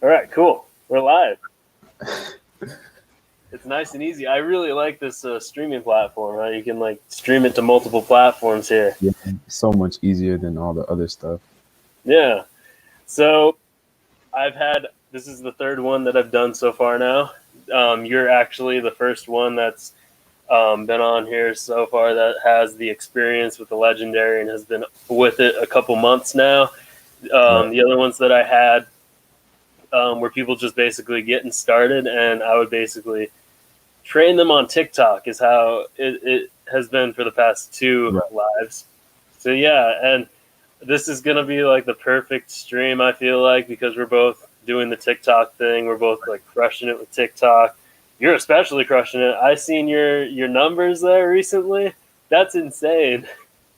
All right, cool. We're live. It's nice and easy. I really like this streaming platform. How you can like stream it to multiple platforms here. Yeah, so much easier than all the other stuff. Yeah. So this is the third one that I've done so far now. You're actually the first one that's been on here so far that has the experience with the Legendary and has been with it a couple months now. Right. The other ones that I had were people just basically getting started, and I would basically train them on TikTok is how it has been for the past two Right. lives. So yeah, and this is gonna be like the perfect stream, I feel like, because we're both doing the TikTok thing. We're both like crushing it with TikTok. You're especially crushing it. I seen your numbers there recently. That's insane.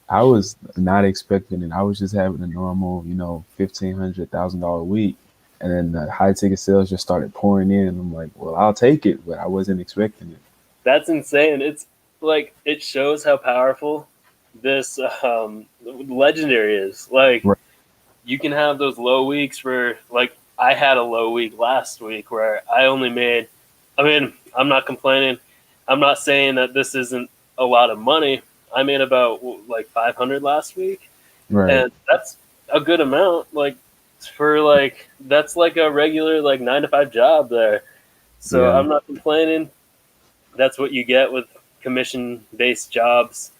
I was not expecting it. I was just having a normal, $1,500 week. And then the high ticket sales just started pouring in. I'm like, well, I'll take it, but I wasn't expecting it. That's insane. It's like it shows how powerful this Legendary is. Like Right. you can have those low weeks where, like, I had a low week last week where I only made, I mean, I'm not complaining. I'm not saying that this isn't a lot of money. I made about like 500 last week, Right. and that's a good amount. Like, for like, that's like a regular, like, 9 to 5 job there. So Yeah. I'm not complaining. That's what you get with commission based jobs,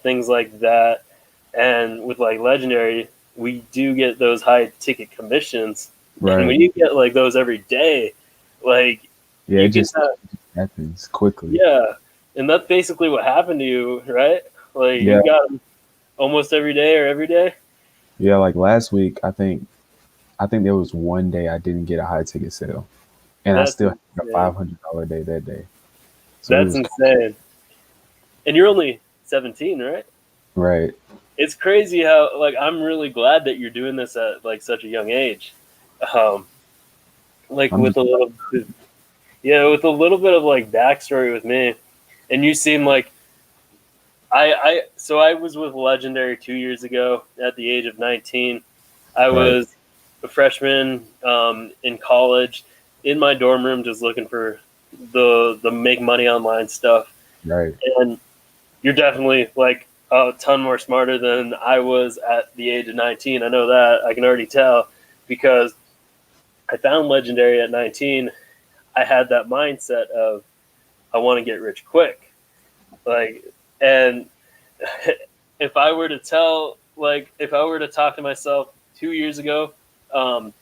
things like that. And with like Legendary, we do get those high ticket commissions. And Right. when you get like those every day, like Yeah. you It get just that, happens quickly. yeah. And that's basically what happened to you, right? Like Yeah. you got them almost every day or every day. Yeah. Like last week, I think there was one day I didn't get a high ticket sale. And I That's still had a insane. $500 day that day. So it That's was insane. And you're only 17, right? right. It's crazy how, like, I'm really glad that you're doing this at like such a young age. Um, like I'm with just a little bit, yeah, with a little bit of like backstory with me, and you seem like so I was with Legendary 2 years ago at the age of 19. I right. was a freshman in college, in my dorm room, just looking for the make money online stuff. Right. And you're definitely like a ton more smarter than I was at the age of 19. I know that. I can already tell because I found Legendary at 19. I had that mindset of I want to get rich quick. Like, and if I were to if I were to talk to myself 2 years ago, um,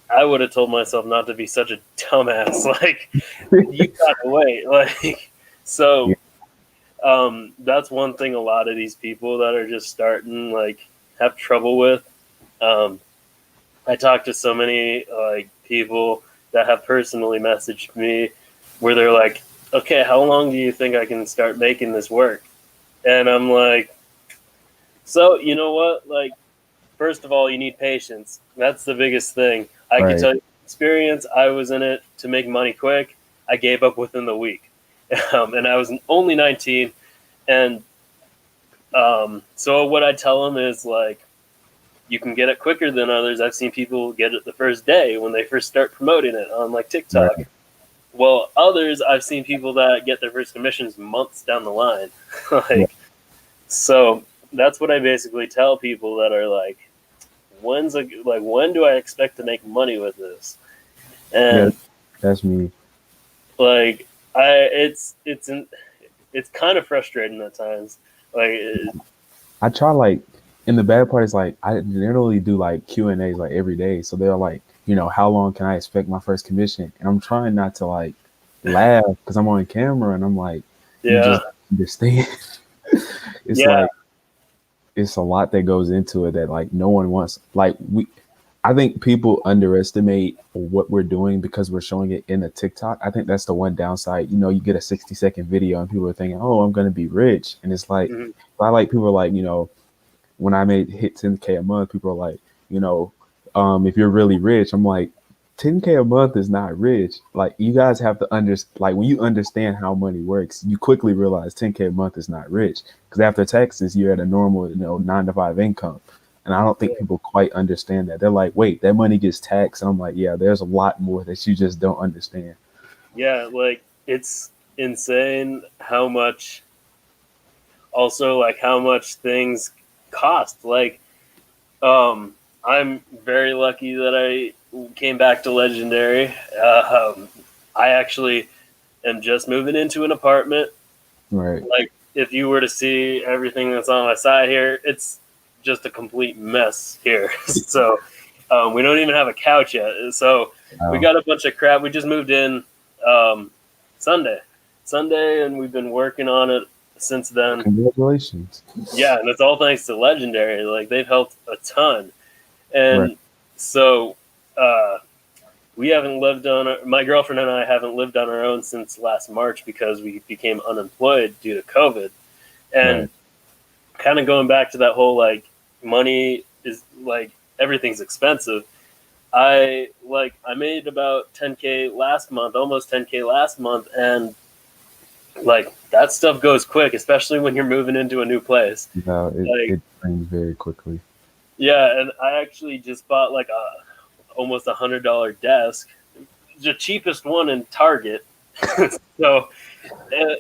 I would have told myself not to be such a dumbass. Like, you gotta wait. Like, so Yeah. that's one thing a lot of these people that are just starting like have trouble with. Um, I talk to so many like people that have personally messaged me where they're like, "Okay, how long do you think I can start making this work?" And I'm like, "So you know what? Like, first of all, you need patience. That's the biggest thing. I can Right. tell you experience. I was in it to make money quick. I gave up within the week, and I was only 19. And so what I tell them is like, you can get it quicker than others. I've seen people get it the first day when they first start promoting it on like TikTok. Right. Well, others I've seen people that get their first commissions months down the line. Right. Like, so that's what I basically tell people that are like, when do I expect to make money with this? Yeah. And That's me. like it's kind of frustrating at times. Like I try like, and the bad part is like I literally do like Q&As like every day. So they're like, how long can I expect my first commission? And I'm trying not to like laugh because I'm on camera and I'm like, you yeah, just understand. It's yeah, like it's a lot that goes into it that like no one wants. Like I think people underestimate what we're doing because we're showing it in a TikTok. I think that's the one downside. You get a 60-second video and people are thinking, "Oh, I'm gonna be rich," and it's like, mhm, I like people are like, when I made hit 10K a month, people are like, if you're really rich, I'm like, 10K a month is not rich. Like you guys have to like when you understand how money works, you quickly realize 10K a month is not rich because after taxes, you're at a normal, 9 to 5 income. And I don't think people quite understand that. They're like, wait, that money gets taxed. And I'm like, yeah, there's a lot more that you just don't understand. Yeah, like it's insane how much, also like how much things cost. Like, I'm very lucky that I came back to Legendary. I actually am just moving into an apartment. Right. Like, if you were to see everything that's on my side here, it's just a complete mess here. So we don't even have a couch yet. So we Wow. got a bunch of crap. We just moved in um, Sunday, and we've been working on it since then. Congratulations. Yeah, and it's all thanks to Legendary. Like, they've helped a ton. Right. And so uh, we haven't lived on my girlfriend and I haven't lived on our own since last March because we became unemployed due to COVID. And Right. kind of going back to that whole like money is like everything's expensive. I made about 10K last month, almost 10K last month, and like that stuff goes quick, especially when you're moving into a new place. No, Like, it brings very quickly. yeah, and I actually just bought like almost $100 desk, the cheapest one in Target. so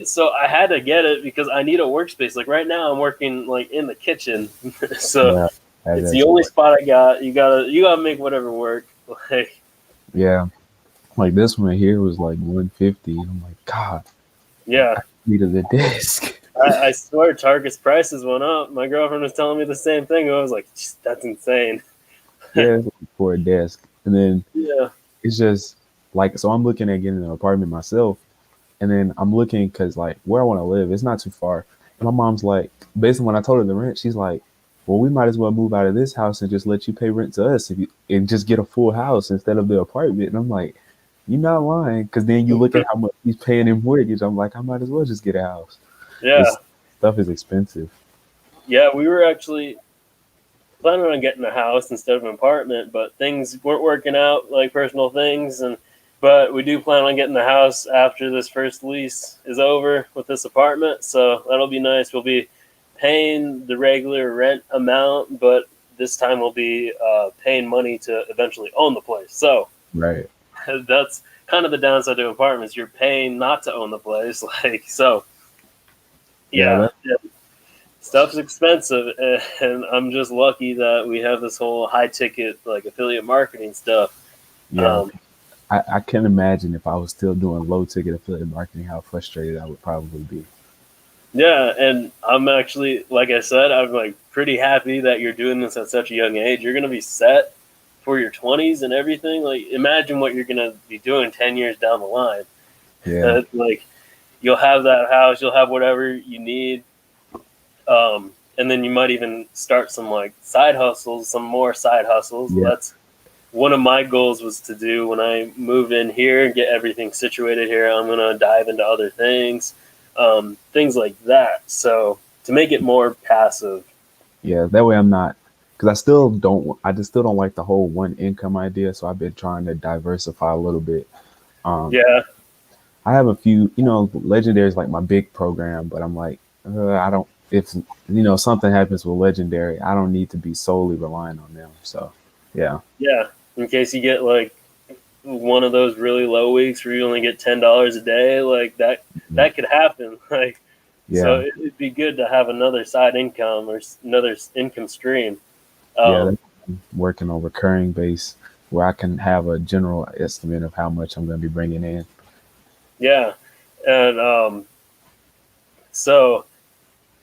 so I had to get it because I need a workspace. Like right now, I'm working like in the kitchen, so Yeah. it's the That's only spot I got. You gotta make whatever work. Like, yeah. Like this one here was like 150. I'm like, God, yeah, I needed a disc. I swear Target's prices went up. My girlfriend was telling me the same thing. I was like, that's insane. Yeah, it's like for a desk. And then Yeah, it's just like, so I'm looking at getting an apartment myself. And then I'm looking because like where I want to live, it's not too far. And my mom's like, basically when I told her the rent, she's like, well, we might as well move out of this house and just let you pay rent to us if you, and just get a full house instead of the apartment. And I'm like, you're not lying. Because then you look at how much he's paying in mortgage. I'm like, I might as well just get a house. yeah, This stuff is expensive. yeah. We were actually planning on getting a house instead of an apartment, but things weren't working out, like personal things, and but we do plan on getting the house after this first lease is over with this apartment. So that'll be nice. We'll be paying the regular rent amount, but this time we'll be paying money to eventually own the place. So Right. that's kind of the downside to apartments. You're paying not to own the place, like so. Yeah. Yeah, yeah. Stuff's expensive, and I'm just lucky that we have this whole high ticket like affiliate marketing stuff. Yeah. Um, I can imagine if I was still doing low ticket affiliate marketing, how frustrated I would probably be. yeah, and I'm actually, like I said, I'm like pretty happy that you're doing this at such a young age. You're gonna be set for your 20s and everything. Like, imagine what you're gonna be doing 10 years down the line. Yeah. Like, you'll have that house, you'll have whatever you need, and then you might even start some like side hustles, some more side hustles. Yeah. That's one of my goals was to do when I move in here and get everything situated here. I'm gonna dive into other things, things like that. So to make it more passive. Yeah, that way I'm not, because I still don't, I just still don't like the whole one income idea. So I've been trying to diversify a little bit. Um, Yeah, I have a few, Legendary is like my big program, but I'm like, I don't, if, something happens with Legendary, I don't need to be solely relying on them. So, yeah, yeah. In case you get like one of those really low weeks where you only get $10 a day, like that could happen. Like, so yeah, it'd be good to have another side income or another income stream. yeah. Um, Working on recurring base where I can have a general estimate of how much I'm going to be bringing in. yeah, and so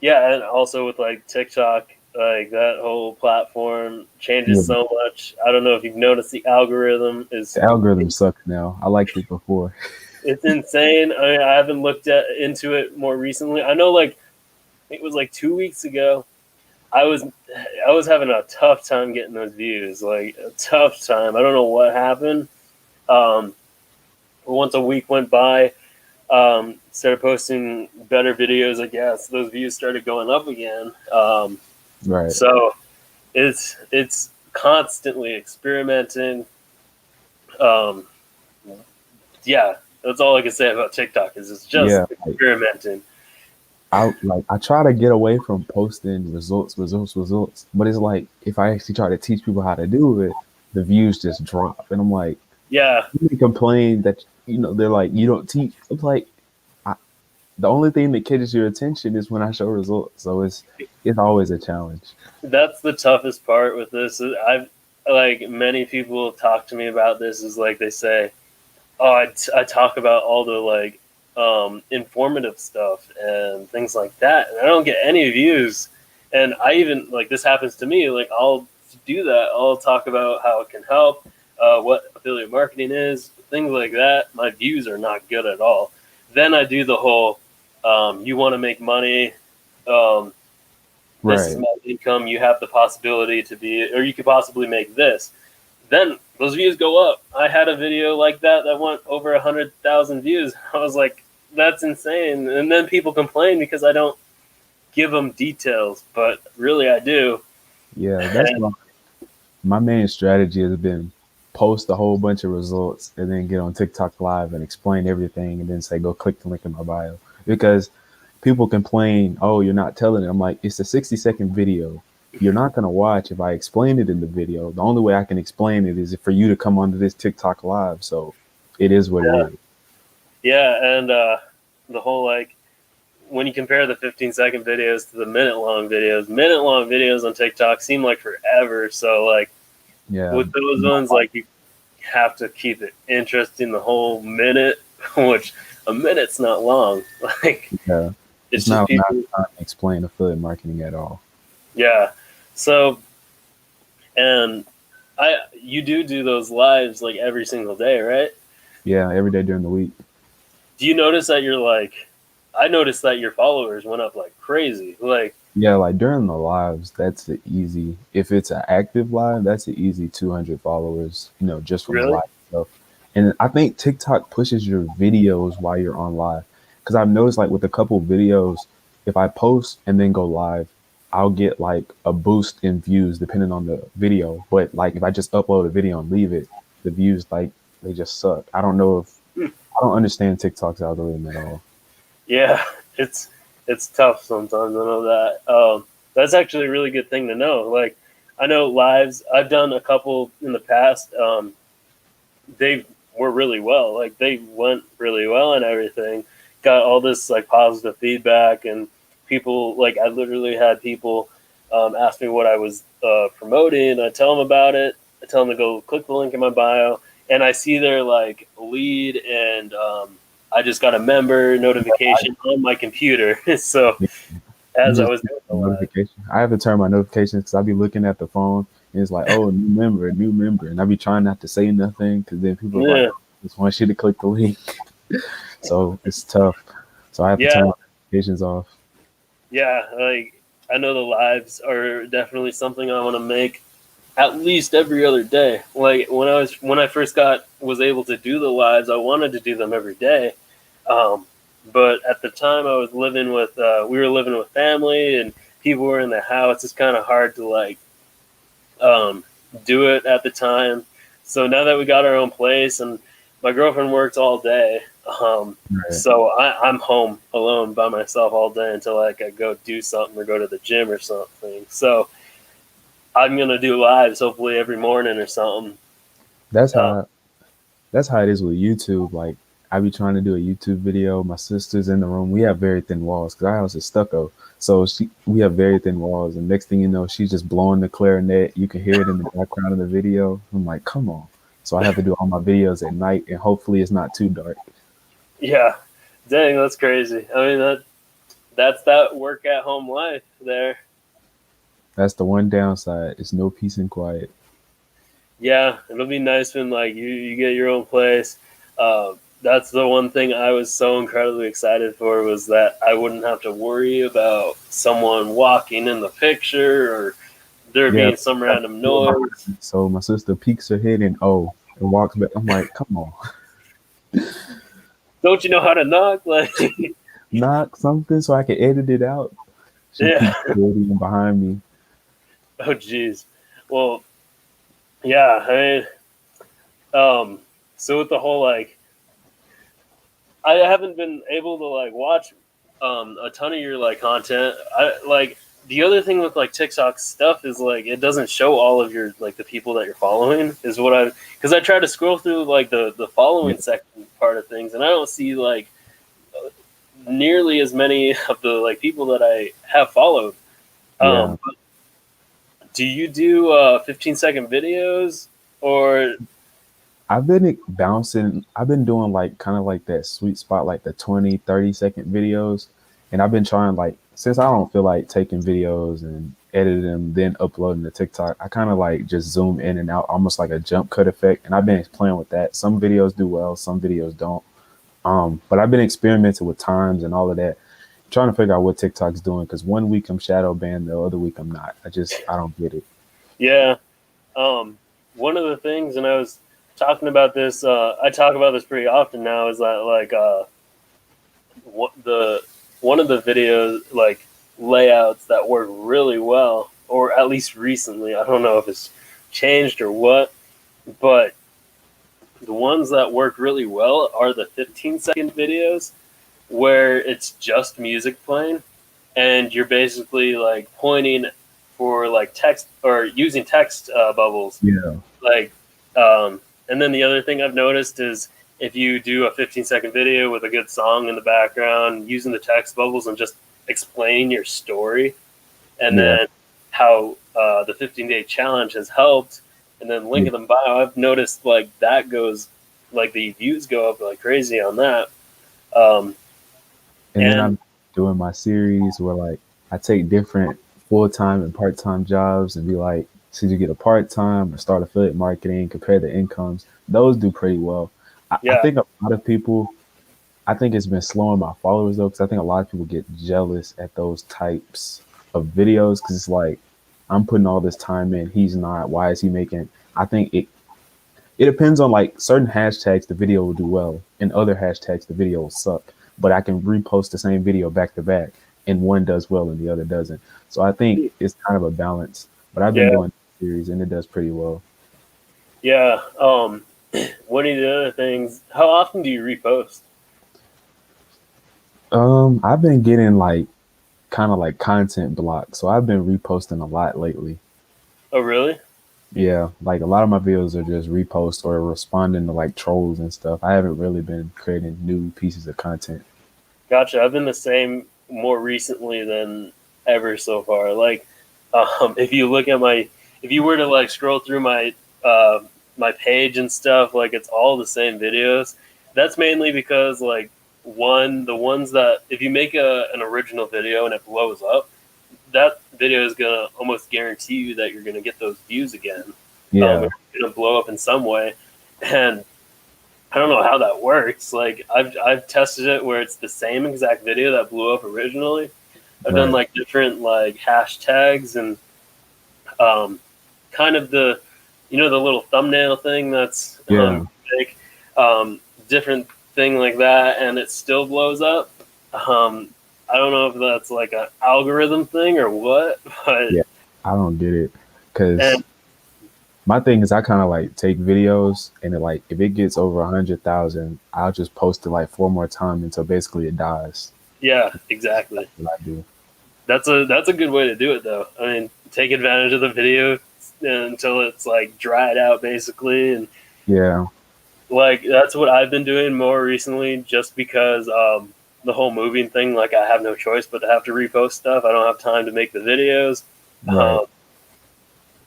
yeah, and also with like TikTok, like that whole platform Yeah, changes so much. I don't know if you've noticed the algorithm is the algorithm sucks now. I liked it before. it's insane. I haven't looked into it more recently. I know like it was like 2 weeks ago. I was I was having a tough time getting those views, like a tough time. I don't know what happened. Um, once a week went by, started posting better videos. I guess those views started going up again. Right. So it's constantly experimenting. Um, yeah, that's all I can say about TikTok is it's just Yeah. experimenting. I try to get away from posting results, but it's like if I actually try to teach people how to do it, the views just drop, and I'm like, Yeah, they complain that they're like you don't teach. It's like I, the only thing that catches your attention is when I show results, so it's always a challenge. that's the toughest part with this. I've like many people talk to me about this. Is like they say, "Oh, I talk about all the like informative stuff and things like that, and I don't get any views." And I even like this happens to me. Like I'll do that. I'll talk about how it can help, what affiliate marketing is, things like that. My views are not good at all. Then I do the whole, you want to make money. Um, this is Right. my income. You have the possibility to be, or you could possibly make this. Then those views go up. I had a video like that went over 100,000 views. I was like, that's insane. And then people complain because I don't give them details, but really I do. Yeah, that's my main strategy has been post a whole bunch of results and then get on TikTok live and explain everything and then say go click the link in my bio because people complain, oh, you're not telling it. I'm like, it's a 60-second video. You're not going to watch if I explain it in the video. The only way I can explain it is for you to come onto this TikTok live. So it is what it Yeah, is. yeah, and the whole like when you compare the 15-second videos to the minute long videos on TikTok seem like forever. So like Yeah. with those ones, like you have to keep it interesting the whole minute, which a minute's not long. Like Yeah. it's It's just not enough people. time to explain affiliate marketing at all. Yeah. So and you do those lives like every single day, right? Yeah. Every day during the week. Do you notice that you're like, I noticed that your followers went up like crazy. Like, Yeah, like during the lives, that's the easy. If it's an active live, that's the easy 200 followers, just from the really? live stuff. And I think TikTok pushes your videos while you're on live. Because I've noticed, like, with a couple videos, if I post and then go live, I'll get like a boost in views depending on the video. But like, if I just upload a video and leave it, the views, like, they just suck. Hmm. I don't understand TikTok's algorithm at all. Yeah, it's it's tough sometimes. I know that. That's actually a really good thing to know. Like, I know lives. I've done a couple in the past. They were really well. Like they went really well and everything. Got all this like positive feedback and people like I literally had people ask me what I was promoting. I tell them about it. I tell them to go click the link in my bio, and I see their like lead and I just got a member notification on my computer. So You as I just was get doing the a live, notification. I have to turn my notifications because I'll be looking at the phone and it's like, oh, new member. And I'll be trying not to say nothing because then people are like, yeah, oh, I just want you to click the link. So it's tough. So I have to yeah, turn my notifications off. yeah. Like I know the lives are definitely something I want to make at least every other day. Like when I first was able to do the lives, I wanted to do them every day. Um, but at the time, I was living with we were living with family and people were in the house. It's kind of hard to like um, do it at the time. So now that we got our own place and my girlfriend works all day, Right. so I'm home alone by myself all day until like I go do something or go to the gym or something. So I'm gonna do lives hopefully every morning or something. That's Uh, how that's how it is with YouTube. Like I be trying to do a YouTube video. My sister's in the room. We have very thin walls because our house is stucco. So we have very thin walls, and next thing you know, she's just blowing the clarinet. You can hear it in the background of the video. I'm like, come on. So I have to do all my videos at night, and hopefully it's not too dark. yeah, dang, that's crazy. I mean that's that work at home life there. That's the one downside. It's no peace and quiet. Yeah, it'll be nice when like you get your own place. That's the one thing I was so incredibly excited for was that I wouldn't have to worry about someone walking in the picture or there Yeah. being some random noise. So my sister peeks her head and and walks back. I'm like, come on, Don't you know how to knock? Like, knock something so I can edit it out. She yeah. peeks her head in behind me. Oh, geez. Well, yeah. I mean, so with the whole like I haven't been able to like watch a ton of your like content. I like the other thing with like TikTok stuff is like it doesn't show all of your like the people that you're following is what I because I try to scroll through like the Yeah, following section part of things and I don't see like nearly as many of the like people that I have followed. yeah. But do you do 15-second videos or I've been bouncing. I've been doing like kind of like that sweet spot, like the 20, 30 second videos. And I've been trying like since I don't feel like taking videos and editing them, then uploading to TikTok, I kind of like just zoom in and out, almost like a jump cut effect. And I've been playing with that. Some videos do well, some videos don't. But I've been experimenting with times and all of that, trying to figure out what TikTok's doing. Because one week I'm shadow banned, the other week I'm not. I don't get it. yeah? One of the things, and I was talking about this. I talk about this pretty often now. Is that like what the one of the videos like layouts that work really well, or at least recently. I don't know if it's changed or what, but the ones that work really well are the 15-second videos where it's just music playing and you're basically like pointing for like text or using text bubbles Yeah. like and then the other thing I've noticed is if you do a 15-second video with a good song in the background using the text bubbles and just explaining your story and Yeah. then how the 15-day challenge has helped and then link Yeah. in the bio, I've noticed like that goes like the views go up like crazy on that. um, And then and I'm doing my series where like I take different full time and part time jobs and be like, should you get a part time or start affiliate marketing, compare the incomes? Those do pretty well. I yeah, think a lot of people, I think it's been slowing my followers though, because I think a lot of people get jealous at those types of videos because it's like, I'm putting all this time in, he's not. Why is he making? I think it depends on like certain hashtags the video will do well and other hashtags the video will suck, but I can repost the same video back to back and one does well and the other doesn't. So I think it's kind of a balance, but I've been yeah, doing series and it does pretty well. yeah. One of the other things, how often do you repost? I've been getting like kind of like content block, so I've been reposting a lot lately. Oh really? Yeah, like a lot of my videos are just reposts or responding to like trolls and stuff. I haven't really been creating new pieces of content. Gotcha. I've been the same more recently than ever so far. Like, if you look at my, if you were to like scroll through my page and stuff, like it's all the same videos. That's mainly because like one, the ones that if you make an original video and it blows up, that video is gonna almost guarantee you that you're gonna get those views again. Yeah, It's gonna blow up in some way, and I don't know how that works. Like I've tested it where it's the same exact video that blew up originally. I've done right. like different like hashtags and um, kind of the the little thumbnail thing that's Yeah. fake, different thing like that, and it still blows up. Um, I don't know if that's like an algorithm thing or what, but Yeah, I don't get it because and my thing is I kind of like take videos and it, like if it gets over 100,000, I'll just post it like four more times until basically it dies. yeah, exactly. What I do. That's a good way to do it though. I mean, take advantage of the video until it's like dried out basically, and Yeah, like that's what I've been doing more recently, just because the whole moving thing. Like I have no choice but to have to repost stuff. I don't have time to make the videos. right. Um,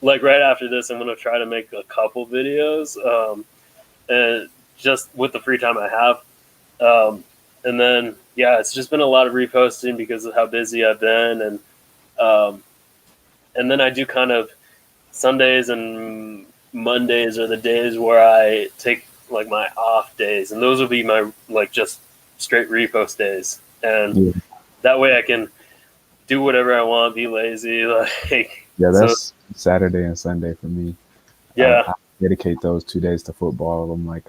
like right after this, I'm gonna try to make a couple videos, and just with the free time I have. And then yeah, it's just been a lot of reposting because of how busy I've been, um, and then I do kind of Sundays and Mondays are the days where I take like my off days, and those will be my like just straight repost days, and Yeah, that way I can do whatever I want, be lazy, like yeah. so. That's Saturday and Sunday for me. Yeah, I dedicate those 2 days to football. I'm like,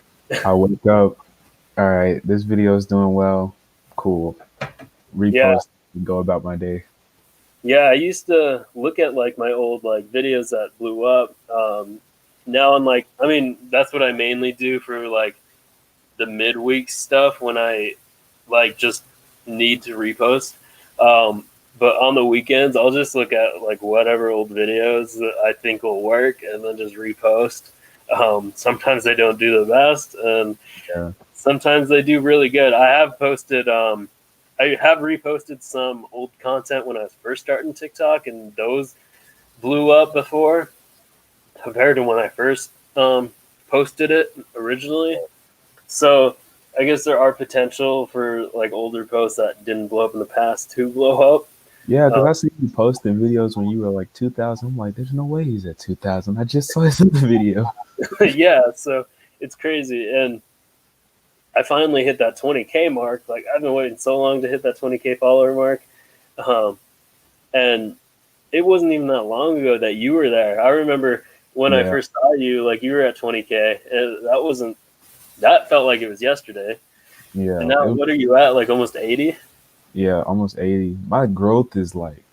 I wake up. All right, this video is doing well. Cool. yeah, Repost and go about my day. yeah. I used to look at like my old like videos that blew up. Now I'm like, I mean, that's what I mainly do for like the midweek stuff when I like just need to repost. Um, but on the weekends, I'll just look at like whatever old videos that I think will work, and then just repost. Sometimes they don't do the best, and Yeah. sometimes they do really good. I have reposted some old content when I was first starting TikTok, and those blew up before compared to when I first posted it originally. So I guess there are potential for like older posts that didn't blow up in the past to blow up. Yeah, because Um, I see you posting videos when you were like 2000. I'm like, there's no way he's at 2000. I just saw his other video. yeah, so it's crazy, and I finally hit that 20K mark. Like I've been waiting so long to hit that 20K follower mark, um, and it wasn't even that long ago that you were there. I remember when I Yeah, first saw you, like you were at 20K, and that felt like it was yesterday. And yeah. now, what are you at? Like almost 80? Yeah, almost 80. My growth is like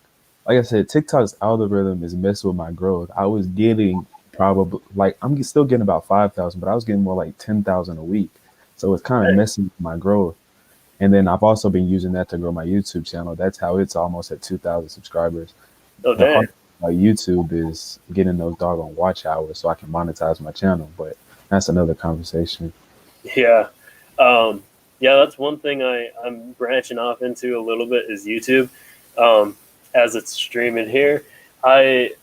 I said, TikTok's algorithm is messing with my growth. I was getting probably like still getting about 5,000, but I was getting more like 10,000 a week. So it's kind of Hey, messing with my growth. And then I've also been using that to grow my YouTube channel. That's how it's almost at 2,000 subscribers. oh The hard dang, thing about YouTube is getting those doggone watch hours so I can monetize my channel. But that's another conversation. yeah, um, yeah. That's one thing I'm branching off into a little bit is YouTube, um, as it's streaming here. I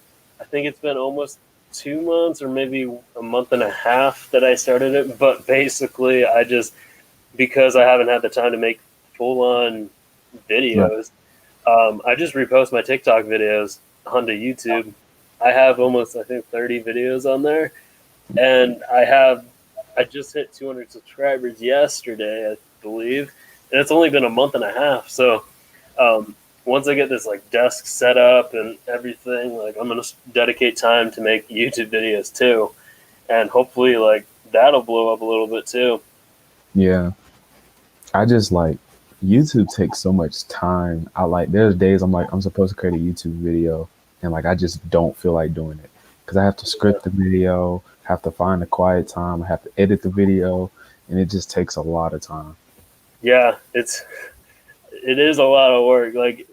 I think it's been almost 2 months or maybe a month and a half that I started it. But basically, I just because I haven't had the time to make full on Right. videos, I just repost my TikTok videos onto YouTube. I have almost I think 30 videos on there, and I just hit 200 subscribers yesterday, I believe, and it's only been a month and a half. So um, once I get this like desk set up and everything, like I'm gonna dedicate time to make YouTube videos too, and hopefully like that'll blow up a little bit too. Yeah. I just like YouTube takes so much time. I like there's days I'm like I'm supposed to create a YouTube video and like I just don't feel like doing it because I have to Yeah, script the video, have to find a quiet time, I have to edit the video, and it just takes a lot of time. yeah, it is a lot of work. Like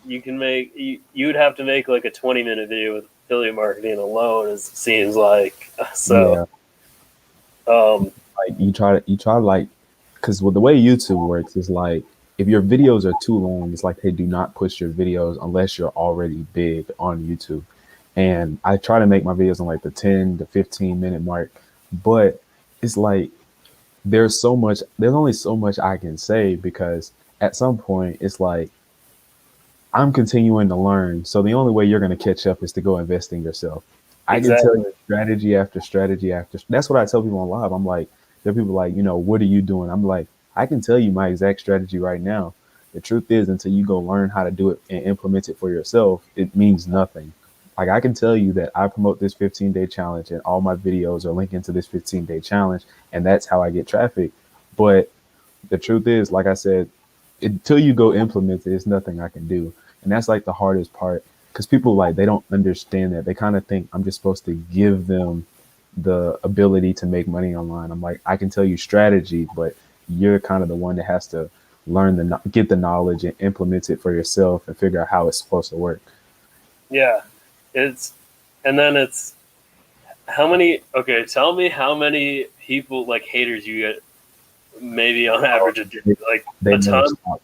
you would have to make like a 20-minute video with affiliate marketing alone. It seems like so. Yeah, Um, like you try to like because with the way YouTube works is like if your videos are too long, it's like they do not push your videos unless you're already big on YouTube. And I try to make my videos on like the 10 to 15 minute mark, but it's like there's only so much I can say because at some point it's like I'm continuing to learn. So the only way you're going to catch up is to go invest in yourself. I can tell exactly. you strategy after strategy after. That's what I tell people on live. I'm like, there are people like, what are you doing? I'm like, I can tell you my exact strategy right now. The truth is, until you go learn how to do it and implement it for yourself, it means nothing. Like I can tell you that I promote this 15-day challenge and all my videos are linking to this 15-day challenge, and that's how I get traffic. But the truth is, like I said, until you go implement it, it's nothing I can do. And that's like the hardest part because people like they don't understand that. They kind of think I'm just supposed to give them the ability to make money online. I'm like, I can tell you strategy, but you're kind of the one that has to get the knowledge and implement it for yourself and figure out how it's supposed to work. Yeah, it's and then it's how many? Okay, tell me how many people like haters you get maybe on average a day, They, like they a never ton. stop.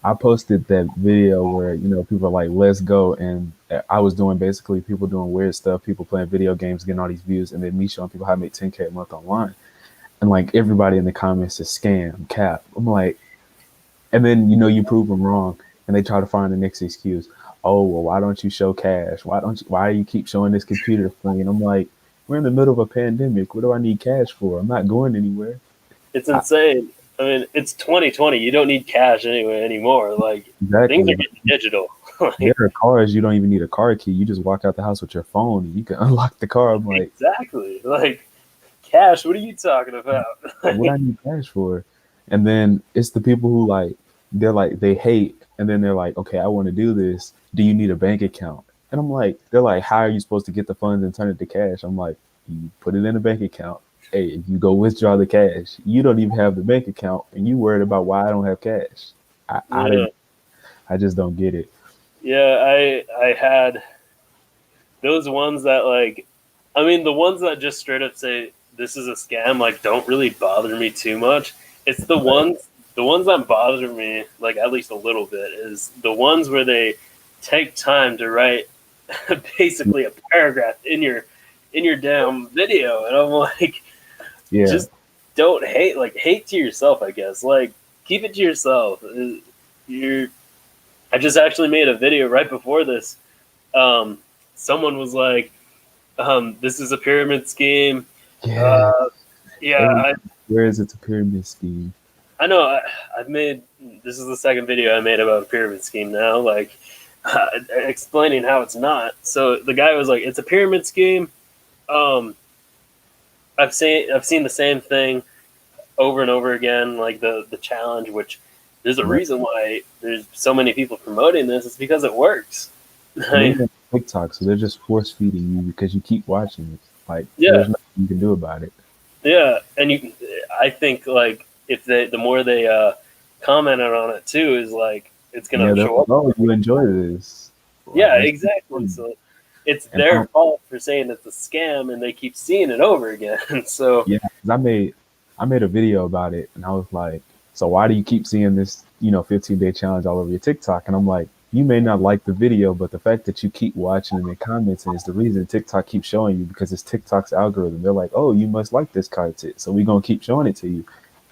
I posted that video where people are like, "Let's go," and I was doing basically people doing weird stuff, people playing video games, getting all these views, and then me showing people how to make 10K a month online, and like everybody in the comments is scam, cap. I'm like, and then you prove them wrong, and they try to find the next excuse. Oh well, why don't you show cash? Why do you keep showing this computer screen? And I'm like, we're in the middle of a pandemic. What do I need cash for? I'm not going anywhere. It's I, insane. I mean, it's 2020. You don't need cash anyway anymore. Like things are exactly. getting digital. There Like are cars you don't even need a car key. You just walk out the house with your phone and you can unlock the car. I'm like, exactly. Like cash. What are you talking about? what I need cash for? And then it's the people who they hate, and then they're like, okay, I want to do this. Do you need a bank account? And I'm like, they're like, how are you supposed to get the funds and turn it to cash? I'm like, you put it in a bank account. Hey, if you go withdraw the cash, you don't even have the bank account, and you worried about why I don't have cash. Yeah. I just don't get it. Yeah, I had those ones that like, I mean, the ones that just straight up say this is a scam, like, don't really bother me too much. It's the ones that bother me, like, at least a little bit, is the ones where they take time to write basically a paragraph in your damn video, and I'm like, Yeah, just don't hate, like, hate to yourself, I guess. Like, keep it to yourself. You're. I just actually made a video right before this. Um, Someone was like, "This is a pyramid scheme." yeah. Uh, yeah, Every where is it's a pyramid scheme? I know. I've made this is the second video I made about a pyramid scheme now, like explaining how it's not. So the guy was like, "It's a pyramid scheme." Um, I've seen the same thing over and over again, like the challenge, which there's a Right. reason why there's so many people promoting this. It's because it works. And they Like, have TikTok, so they're just force feeding you because you keep watching it. Like yeah, there's nothing you can do about it. yeah, and you, I think like if they, the more they commented on it too, is like it's Yeah, gonna they're show like, up. oh, you enjoy this. Like Yeah, that's exactly. fun. So it's And their fault for saying it's a scam, and they keep seeing it over again. So yeah, 'cause I made a video about it, and I was like, so why do you keep seeing this, 15-day challenge all over your TikTok? And I'm like, you may not like the video, but the fact that you keep watching and commenting is the reason TikTok keeps showing you because it's TikTok's algorithm. They're like, oh, you must like this content, so we're gonna keep showing it to you.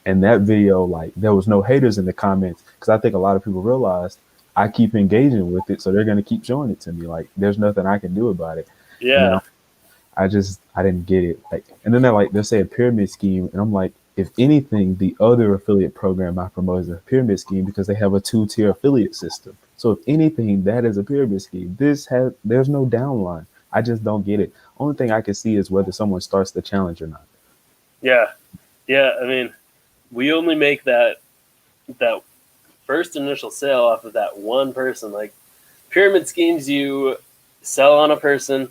And that video, like, there was no haters in the comments because I think a lot of people realized I keep engaging with it, so they're gonna keep showing it to me. Like, there's nothing I can do about it. And then yeah, I didn't get it. Like, and then they'll say a pyramid scheme, and I'm like, if anything, the other affiliate program I promote is a pyramid scheme because they have a 2-tier affiliate system. So if anything, that is a pyramid scheme. There's no downline. I just don't get it. Only thing I can see is whether someone starts the challenge or not. yeah, yeah. I mean, we only make that first initial sale off of that one person. Like pyramid schemes, you sell on a person,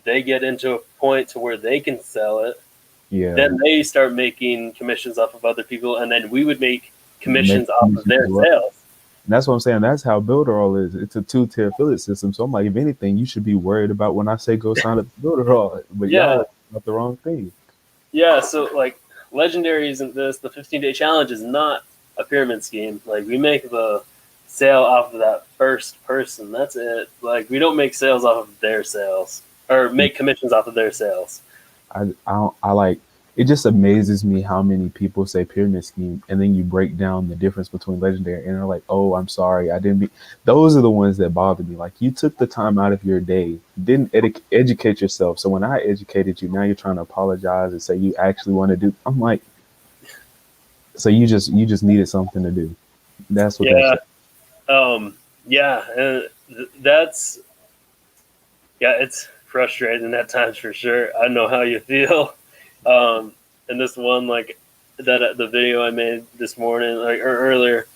they get into a point to where they can sell it. Yeah, Then they start making commissions off of other people, and then we would make make commissions off of commissions their as well. sales. And that's what I'm saying. That's how Builderall is. It's a 2-tier affiliate system. So I'm like, if anything, you should be worried about when I say go sign up for Builderall. But Yeah, y'all got the wrong thing. yeah. So like, legendary isn't this. The 15-day challenge is not a pyramid scheme. Like we make the sale off of that first person. That's it. Like we don't make sales off of their sales or make commissions off of their sales. I like it just amazes me how many people say pyramid scheme and then you break down the difference between legendary and they're like, oh, I'm sorry, I didn't be. Those are the ones that bother me. Like you took the time out of your day, didn't educate yourself. So when I educated you, now you're trying to apologize and say you actually want to do. I'm like, so you just needed something to do. That's what that's. Yeah. Yeah. And that's yeah. It's frustrating at times for sure. I know how you feel. And this one, like that, the video I made this morning, like or earlier,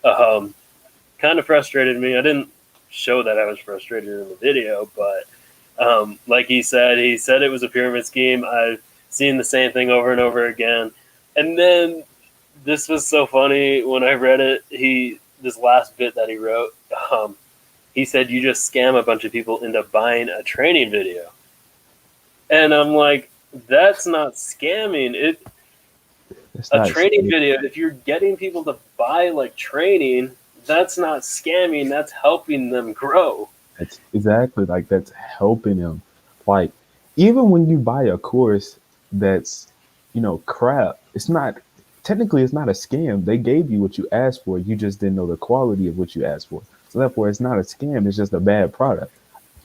um, kind of frustrated me. I didn't show that I was frustrated in the video, but like he said it was a pyramid scheme. I've seen the same thing over and over again. And then this was so funny when I read it. This last bit that he wrote, he said you just scam a bunch of people into buying a training video, and I'm like, that's not scamming. It's A not. training video, if you're getting people to buy like training, that's not scamming. That's helping them grow. That's exactly like that's helping them. Like even when you buy a course that's crap, it's not technically it's not a scam. They gave you what you asked for. You just didn't know the quality of what you asked for. So therefore it's not a scam, it's just a bad product.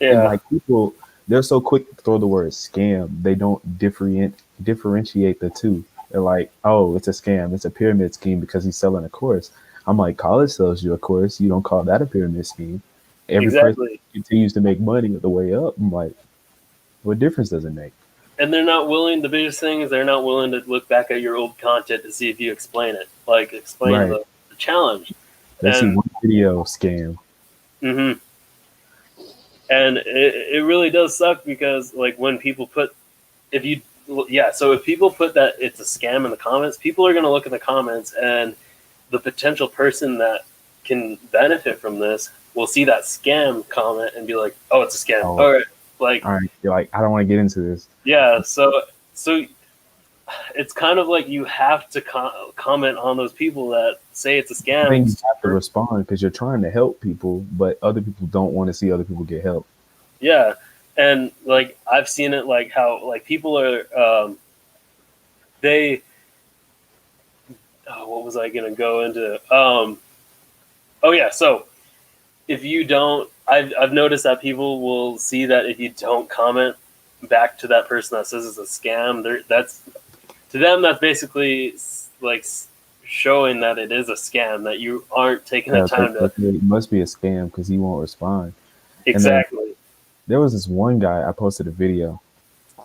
And Yeah, like people they're so quick to throw the word scam. They don't differentiate the two. They're like, oh, it's a scam, it's a pyramid scheme because he's selling a course. I'm like, college sells you a course. You don't call that a pyramid scheme. Every person exactly. continues to make money the way up. I'm like, what difference does it make? And they're not willing. The biggest thing is they're not willing to look back at your old content to see if you explain it, like explain Right. the challenge. They see And one video scam. hmm and it really does suck because like when people put if you yeah, so if people put that it's a scam in the comments, people are going to look in the comments and the potential person that can benefit from this will see that scam comment and be like, "Oh, it's a scam." Oh, All right, like all right. You're like, I don't want to get into this. yeah. So it's kind of like you have to comment on those people that say it's a I think you scam. have to respond because you're trying to help people, but other people don't want to see other people get help. Yeah, and like I've seen it like how like people are they what was I gonna go into? Oh yeah, so if you don't, I've noticed that people will see that if you don't comment back to that person that says it's a scam, that's to them that's basically like showing that it is a scam, that you aren't taking the Yeah, time to it must be a scam because he won't respond. And then exactly. there was this one guy, I posted a video,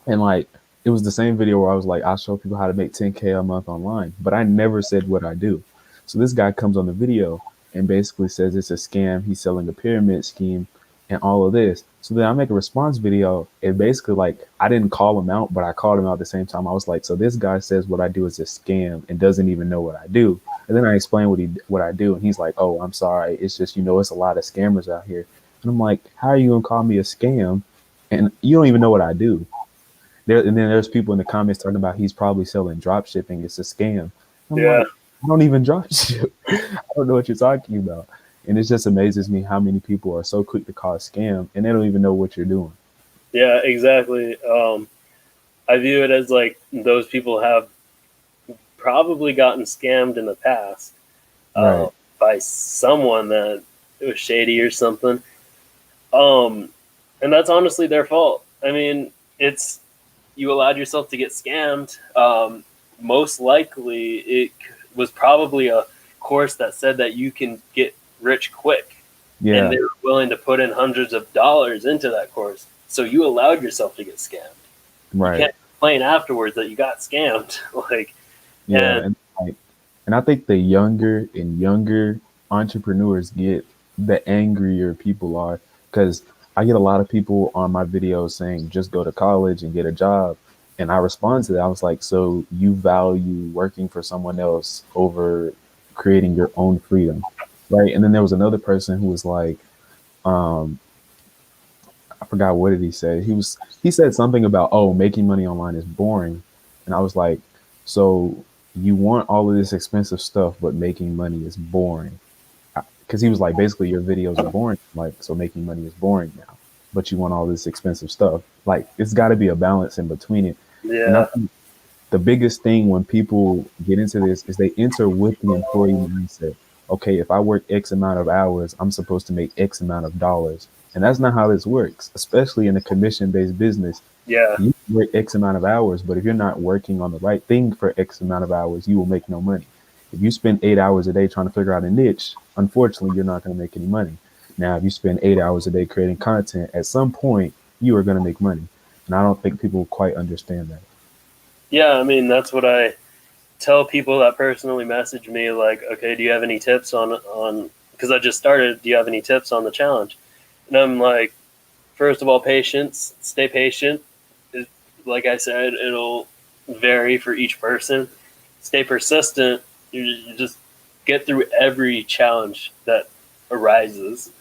and like it was the same video where I was like, I'll show people how to make 10K a month online, but I never said what I do. So this guy comes on the video and basically says it's a scam. He's selling a pyramid scheme and all of this. So then I make a response video and basically like I didn't call him out, but I called him out at the same time. I was like, so this guy says what I do is a scam and doesn't even know what I do. And then I explain what I do, and he's like, oh, I'm sorry. It's just, it's a lot of scammers out here. And I'm like, how are you gonna call me a scam and you don't even know what I do? And then there's people in the comments talking about he's probably selling drop shipping. It's a scam. I'm Yeah, like, I don't even drop ship. I don't know what you're talking about. And it just amazes me how many people are so quick to call a scam and they don't even know what you're doing. yeah, exactly. I view it as like those people have probably gotten scammed in the past Right. by someone that was shady or something. Um, and that's honestly their fault. I mean, it's you allowed yourself to get scammed. Most likely, it was probably a course that said that you can get rich quick, and Yeah. they were willing to put in hundreds of dollars into that course. So you allowed yourself to get scammed. You Right. can't complain afterwards that you got scammed. like, Yeah. and And I think the younger and younger entrepreneurs get, the angrier people are. Because I get a lot of people on my videos saying, just go to college and get a job. And I respond to that. I was like, so you value working for someone else over creating your own freedom. Right. And then there was another person who was like, um, I forgot what did he say. He said something about, oh, making money online is boring. And I was like, so you want all of this expensive stuff, but making money is boring. Because he was like, basically your videos are boring. Like, so making money is boring now. But you want all this expensive stuff. Like it's gotta be a balance in between it. And I yeah, think the biggest thing when people get into this is they enter with the employee mindset. Okay, if I work X amount of hours, I'm supposed to make X amount of dollars. And that's not how this works, especially in a commission based business. yeah, You work X amount of hours, but if you're not working on the right thing for X amount of hours, you will make no money. If you spend 8 hours a day trying to figure out a niche, unfortunately, you're not going to make any money. Now, if you spend 8 hours a day creating content, at some point, you are going to make money. And I don't think people quite understand that. yeah. I mean, that's what I tell people that personally message me. Like, okay, do you have any tips on? Because I just started. Do you have any tips on the challenge? And I'm like, first of all, patience. Stay patient. Like I said, it'll vary for each person. Stay persistent. You just get through every challenge that arises,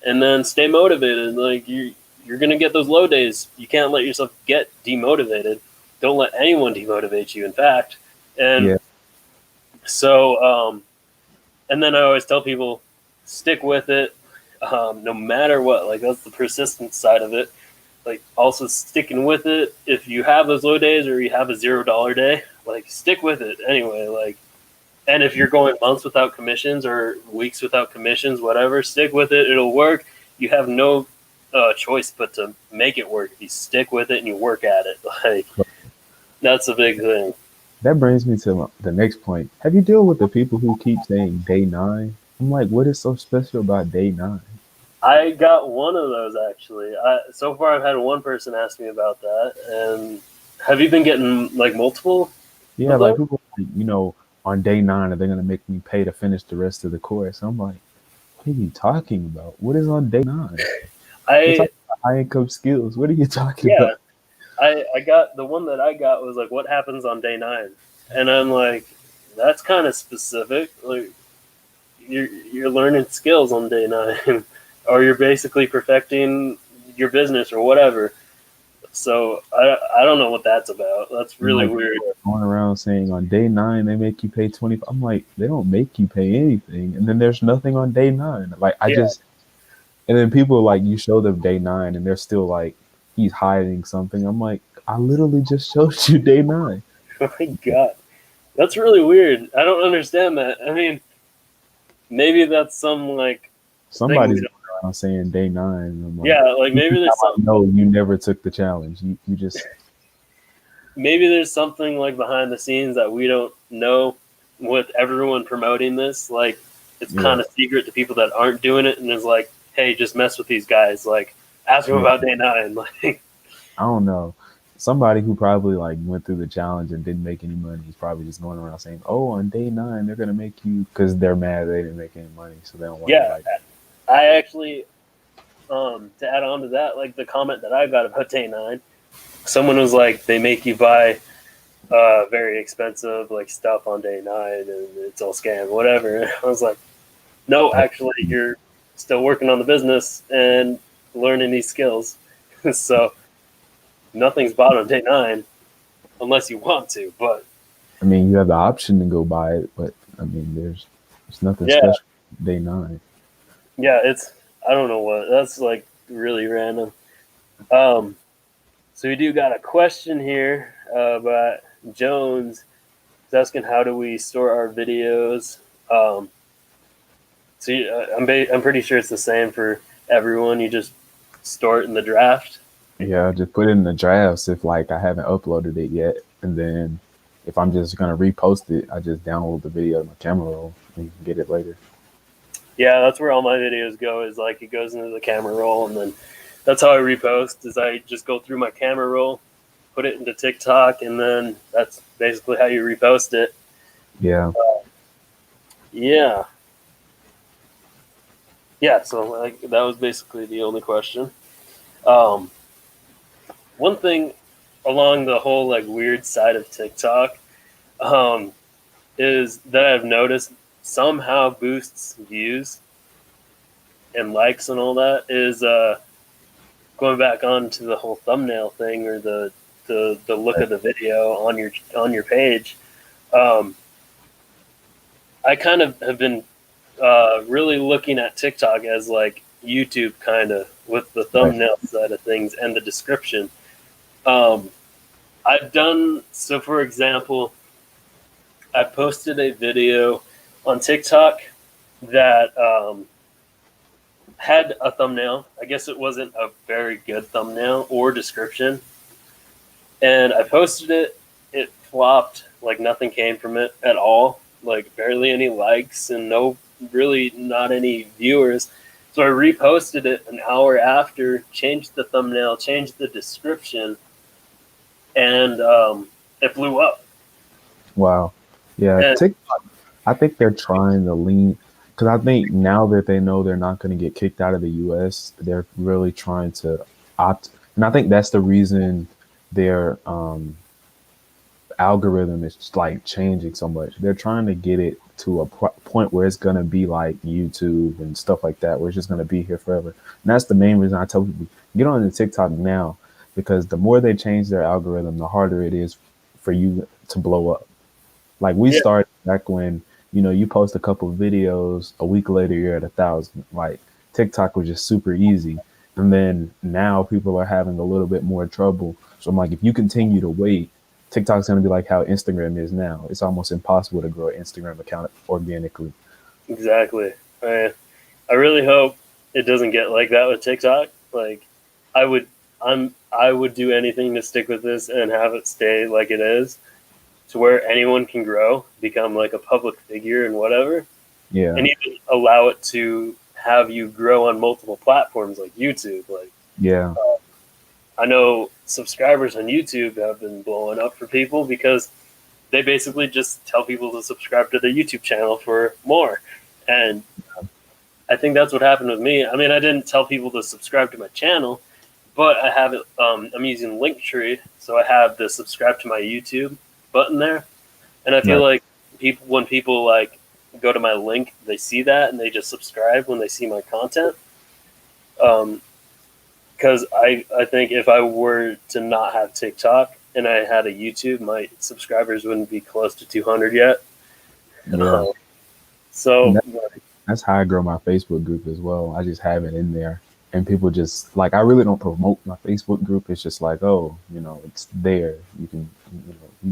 and then stay motivated. Like you're gonna get those low days. You can't let yourself get demotivated. Don't let anyone demotivate you. In fact, and Yeah. so and then I always tell people stick with it, no matter what. Like that's the persistence side of it. Like also sticking with it. If you have those low days or you have a $0 day, like stick with it anyway. Like, and if you're going months without commissions or weeks without commissions, whatever, stick with it. It'll work. You have no choice but to make it work. If you stick with it and you work at it, like that's a big thing. That brings me to the next point. Have you dealt with the people who keep saying day nine? I'm like, what is so special about day nine? I got one of those actually. So far, I've had one person ask me about that. And have you been getting like multiple Yeah, of like those? people, on day nine, are they going to make me pay to finish the rest of the course? I'm like, what are you talking about? What is on day nine? We're I talking about high income skills. What are you talking yeah, about? I got the one that I got was like, what happens on day 9? And I'm like, that's kind of specific. Like, you're learning skills on day 9, or you're basically perfecting your business or whatever. So I don't know what that's about. That's And really like weird. people are going around saying on day 9 they make you pay 20. I'm like, they don't make you pay anything, and then there's nothing on day 9. Like I Yeah. just, and then people like you show them day 9 and they're still like he's hiding something. I'm like, I literally just showed you day 9. Oh my god, that's really weird. I don't understand that. I mean, maybe that's some like thing we Somebody's don't. going around saying day 9, and I'm like, Yeah, like this is maybe how there's I some. know you never took the challenge. You just Maybe there's something like behind the scenes that we don't know with everyone promoting this. Like, it's yeah kind of secret to people that aren't doing it, and it's like, hey, just mess with these guys. Like, ask them yeah. about day 9. Like, I don't know. Somebody who probably like went through the challenge and didn't make any money is probably just going around saying, "Oh, on day 9 they're gonna make you," because they're mad they didn't make any money, so they don't want to yeah, like. I actually, to add on to that, like the comment that I got about day 9, someone was like, they make you buy very expensive like stuff on day 9, and it's all scam, whatever. I was like, no, actually, you're still working on the business and learning these skills. So nothing's bought on day 9 unless you want to. But I mean, you have the option to go buy it, but I mean, there's nothing yeah, special day 9. yeah, it's I don't know what that's like really random. Um, so we do got a question here about Jones. He's asking how do we store our videos. I'm pretty sure it's the same for everyone. You just store it in the draft. Yeah, just put it in the drafts if like I haven't uploaded it yet, and then if I'm just gonna repost it, I just download the video to my camera roll and you can get it later. Yeah, that's where all my videos go. Is like it goes into the camera roll, and then that's how I repost. Is I just go through my camera roll, put it into TikTok, and then that's basically how you repost it. Yeah, Yeah, yeah. So like that was basically the only question. Um, one thing along the whole like weird side of TikTok um, is that I've noticed somehow boosts views and likes and all that is going back on to the whole thumbnail thing or the look of the video on your page. Um, I kind of have been really looking at TikTok as like YouTube kind of with the right. thumbnail side of things and the description. Um, I've done so. For example, I posted a video on TikTok that had a thumbnail. I guess it wasn't a very good thumbnail or description, and I posted it. It flopped. Like nothing came from it at all. Like barely any likes and no, really not any viewers. So I reposted it an hour after, changed the thumbnail, changed the description, and it blew up. Wow. Yeah, And TikTok. I think they're trying to lean because I think now that they know they're not going to get kicked out of the U.S., they're really trying to opt. And I think that's the reason their algorithm is like changing so much. They're trying to get it to a point where it's going to be like YouTube and stuff like that, where it's just going to be here forever. And that's the main reason I tell people get on the TikTok now, because the more they change their algorithm, the harder it is for you to blow up. Like we yeah, started back when, you know, you post a couple of videos, a week later you're at 1,000. Like TikTok was just super easy. And then now people are having a little bit more trouble. So I'm like, if you continue to wait, TikTok's gonna be like how Instagram is now. It's almost impossible to grow an Instagram account organically. exactly. I really hope it doesn't get like that with TikTok. Like, I would, I would do anything to stick with this and have it stay like it is, to where anyone can grow, become like a public figure and whatever, Yeah, and even allow it to have you grow on multiple platforms like YouTube. Like, yeah, I know subscribers on YouTube have been blowing up for people because they basically just tell people to subscribe to their YouTube channel for more. And I think that's what happened with me. I mean, I didn't tell people to subscribe to my channel, but I have it. I'm using Linktree, so I have the subscribe to my YouTube button there, and I feel right. like people when people like go to my link, they see that and they just subscribe when they see my content. Because I think if I were to not have TikTok and I had a YouTube, my subscribers wouldn't be close to 200 yet. Yeah. So That's how I grow my Facebook group as well. I just have it in there. And people just like I really don't promote my Facebook group. It's just like, oh, it's there. You can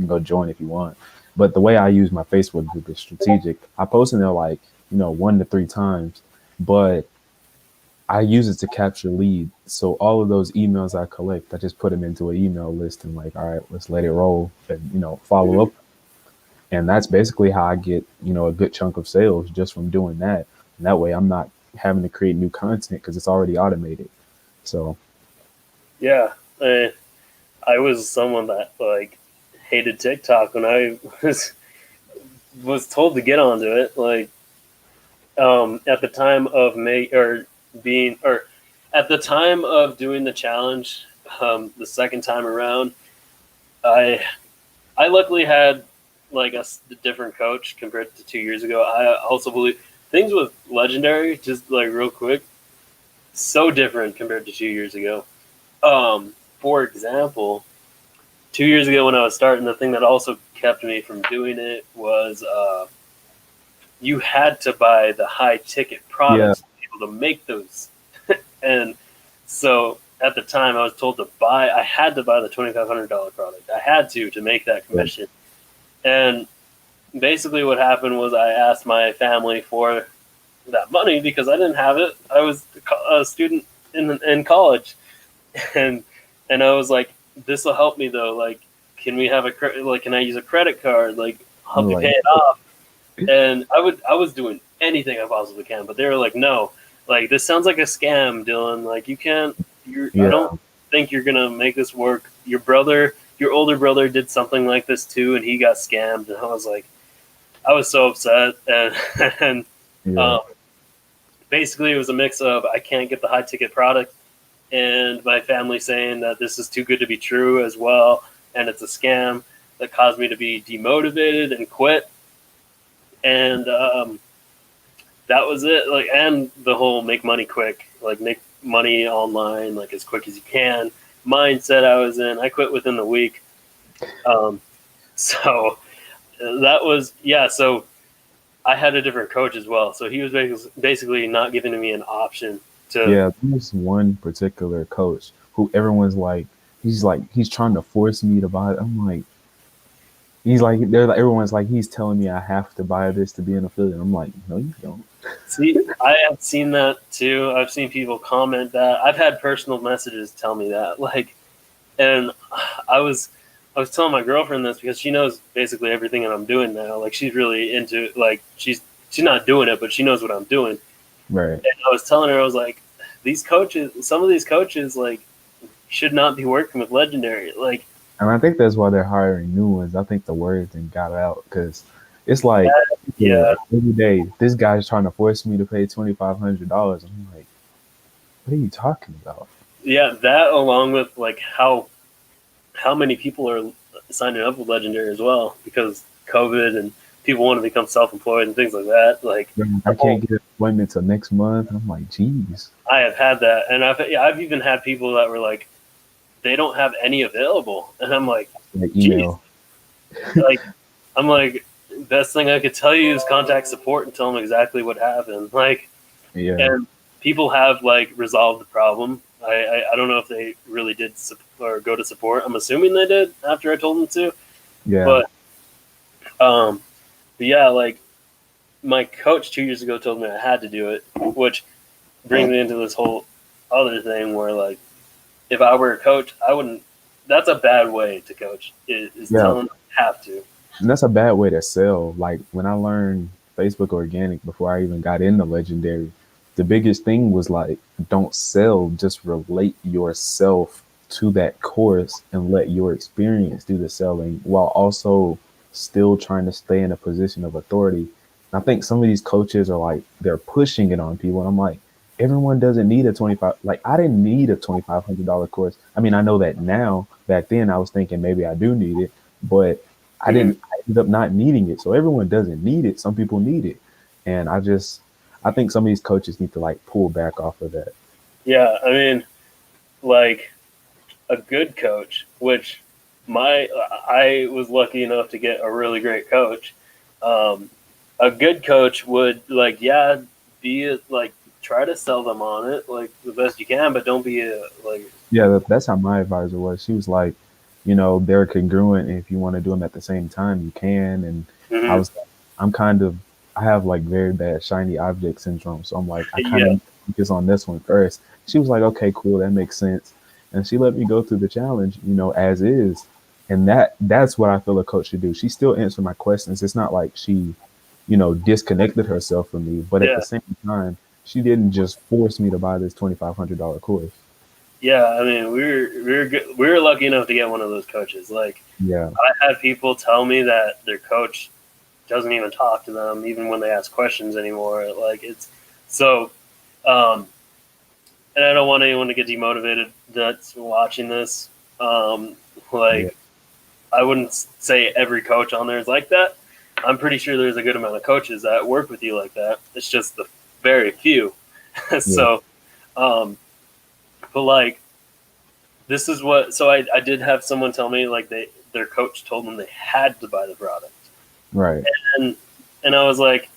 go join if you want. But the way I use my Facebook group is strategic. I post in there like, 1 to 3 times, but I use it to capture leads. So all of those emails I collect, I just put them into an email list and like, all right, let's let it roll and follow up. And that's basically how I get, a good chunk of sales just from doing that. And that way I'm not having to create new content because it's already automated. So yeah, I was someone that like hated TikTok when I was told to get onto it. Like at the time of at the time of doing the challenge, the second time around, I luckily had like a different coach compared to 2 years ago. I also believe things with Legendary, just like real quick, so different compared to 2 years ago. For example, 2 years ago when I was starting, the thing that also kept me from doing it was you had to buy the high ticket products to be able to make those. And so at the time I was told I had to buy the $2,500 product. I had to make that commission. And basically what happened was I asked my family for that money because I didn't have it. I was a student in college. And I was like, this will help me though. Like, can we have can I use a credit card? Like, help you pay it off. And I was doing anything I possibly can, but they were like, no, like, this sounds like a scam, Dylan. Like, I don't think you're going to make this work. Your older brother did something like this too, and he got scammed. And I was so upset. And basically it was a mix of, I can't get the high ticket product, and my family saying that this is too good to be true as well. And it's a scam that caused me to be demotivated and quit. And that was it. Like, and the whole make money quick, like make money online, like as quick as you can mindset I was in. I quit within the week. So that was, so I had a different coach as well. So he was basically not giving me an option to. Yeah, there's one particular coach who everyone's like, he's trying to force me to buy it. I'm like, everyone's like, he's telling me I have to buy this to be an affiliate. I'm like, no, you don't. See, I have seen that too. I've seen people comment that. I've had personal messages tell me that. Like, and I was telling my girlfriend this because she knows basically everything that I'm doing now. Like, she's really into, like, she's not doing it, but she knows what I'm doing. Right. And I was telling her, I was like, some of these coaches, like, should not be working with Legendary. Like, and I think that's why they're hiring new ones. I think the word then got out because it's like, every day this guy's trying to force me to pay $2,500. I'm like, what are you talking about? Yeah, that along with like how many people are signing up with Legendary as well because COVID and people want to become self-employed and things like that. Like, I can't get an appointment till next month. I'm like, geez. I have had that, and I've even had people that were like, they don't have any available, and I'm like email. Like, I'm like, best thing I could tell you is contact support and tell them exactly what happened. Like, and people have like resolved the problem. I don't know if they really did or go to support. I'm assuming they did after I told them to. Yeah. But yeah, like my coach 2 years ago told me I had to do it, which brings me into this whole other thing where like, if I were a coach, I wouldn't. That's a bad way to coach. Is telling them I have to. And that's a bad way to sell. Like when I learned Facebook organic before I even got into Legendary, the biggest thing was like, don't sell, just relate yourself to that course and let your experience do the selling while also still trying to stay in a position of authority. And I think some of these coaches are like, they're pushing it on people. And I'm like, everyone doesn't need a 25. Like I didn't need a $2,500 course. I mean, I know that now. Back then I was thinking maybe I do need it, but I ended up not needing it. So everyone doesn't need it. Some people need it. And I think some of these coaches need to like pull back off of that. Yeah, I mean, like a good coach, which my I was lucky enough to get a really great coach. Um, a good coach would like, yeah, like try to sell them on it like the best you can, but don't be like, Yeah, that's how my advisor was. She was like, they're congruent. And if you want to do them at the same time, you can. And I mhm. was like, I'm kind of, I have like very bad shiny object syndrome. So I'm like, I kind Yeah, of focus on this one first. She was like, okay, cool. That makes sense. And she let me go through the challenge, as is. And that's what I feel a coach should do. She still answered my questions. It's not like she, disconnected herself from me, but at yeah, the same time, she didn't just force me to buy this $2,500 course. yeah. I mean, we were good. We were lucky enough to get one of those coaches. Like Yeah. I had people tell me that their coach doesn't even talk to them, even when they ask questions anymore. Like it's so. Um, and I don't want anyone to get demotivated that's watching this. Um, Yeah. like I wouldn't say every coach on there is like that. I'm pretty sure there's a good amount of coaches that work with you like that. It's just the very few. Yeah. So, um, but like this is what. So I did have someone tell me like their coach told them they had to buy the product, Right. and and I was like,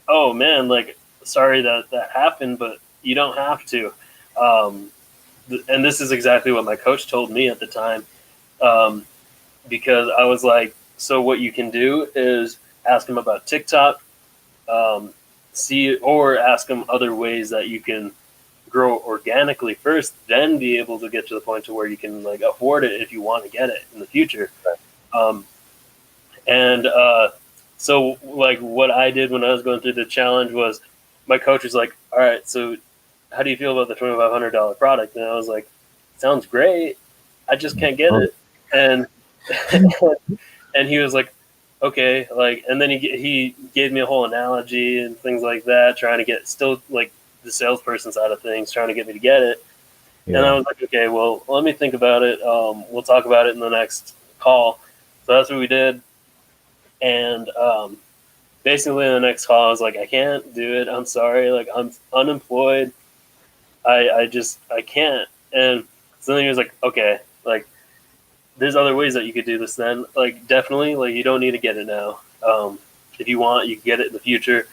oh man, like sorry that that happened, but you don't have to. Um, and this is exactly what my coach told me at the time. Um, because I was like, so what you can do is ask them about TikTok, see or ask them other ways that you can grow organically first, then be able to get to the point to where you can like afford it if you want to get it in the future. Um, and so like what I did when I was going through the challenge was my coach was like, all right, so how do you feel about the $2,500 product? And I was like, sounds great. I just can't get Oh, it. And and he was like, okay, like, and then he gave me a whole analogy and things like that, trying to get still like the salesperson side of things, trying to get me to get it. And I yeah. was like, okay, well, let me think about it. We'll talk about it in the next call. So that's what we did. And basically, in the next call, I was like, I can't do it. I'm sorry. Like, I'm unemployed. I can't. And so then he was like, okay, like, there's other ways that you could do this then. Like, definitely, like, you don't need to get it now. If you want, you can get it in the future.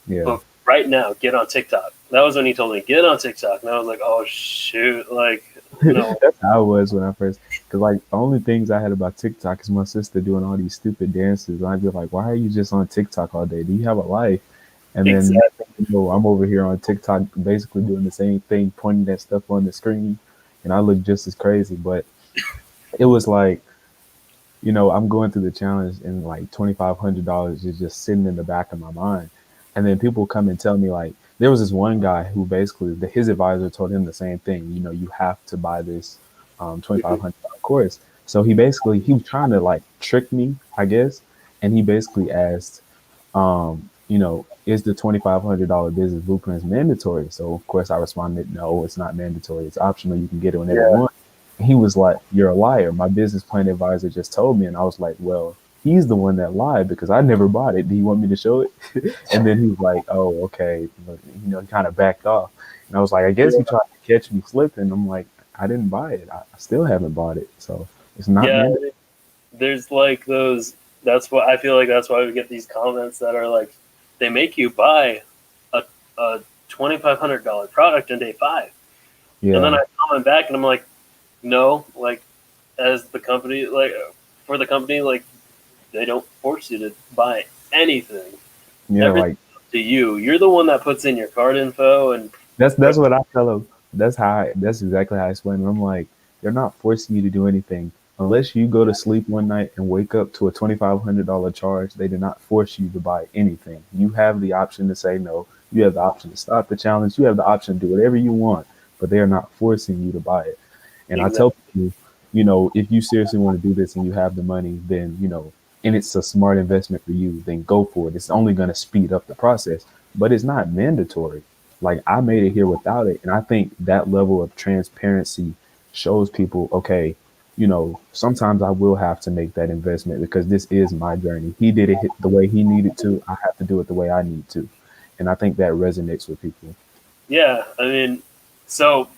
Yeah. But right now, get on TikTok. That was when he told me, get on TikTok. And I was like, oh, shoot. Like, no. That's how I was when I first, because like the only things I had about TikTok is my sister doing all these stupid dances. And I'd be like, why are you just on TikTok all day? Do you have a life? And then Exactly. I'm over here on TikTok basically doing the same thing, pointing that stuff on the screen, and I look just as crazy. But it was like, I'm going through the challenge and like $2,500 is just sitting in the back of my mind. And then people come and tell me like there was this one guy who basically his advisor told him the same thing. You have to buy this $2,500 course. So he was trying to like trick me, I guess. And he basically asked, is the $2,500 business blueprints mandatory? So of course I responded, no, it's not mandatory. It's optional. You can get it whenever you Yeah. want. He was like, you're a liar. My business plan advisor just told me. And I was like, well, he's the one that lied because I never bought it. Do you want me to show it? And then he was like, oh, okay. But, he kind of backed off. And I was like, I guess he Yeah. tried to catch me slipping. I'm like, I didn't buy it. I still haven't bought it. So it's not Yeah. mandatory. There's like those. That's what I feel like. That's why we get these comments that are like, they make you buy a $2,500 product in day five, and then Yeah. I comment back and I'm like, no, like as the company, like for the company, like they don't force you to buy anything. Yeah. Everything's Like, up to you. You're the one that puts in your card info and that's what I tell them. That's exactly how I explain it. I'm like, they're not forcing you to do anything. Unless you go to sleep one night and wake up to a $2,500 charge, they did not force you to buy anything. You have the option to say no. You have the option to stop the challenge. You have the option to do whatever you want, but they are not forcing you to buy it. And I exactly. tell people, if you seriously want to do this and you have the money, then, and it's a smart investment for you, then go for it. It's only going to speed up the process, but it's not mandatory. Like I made it here without it. And I think that level of transparency shows people, okay, sometimes I will have to make that investment because this is my journey. He did it the way he needed to. I have to do it the way I need to. And I think that resonates with people. Yeah, I mean, so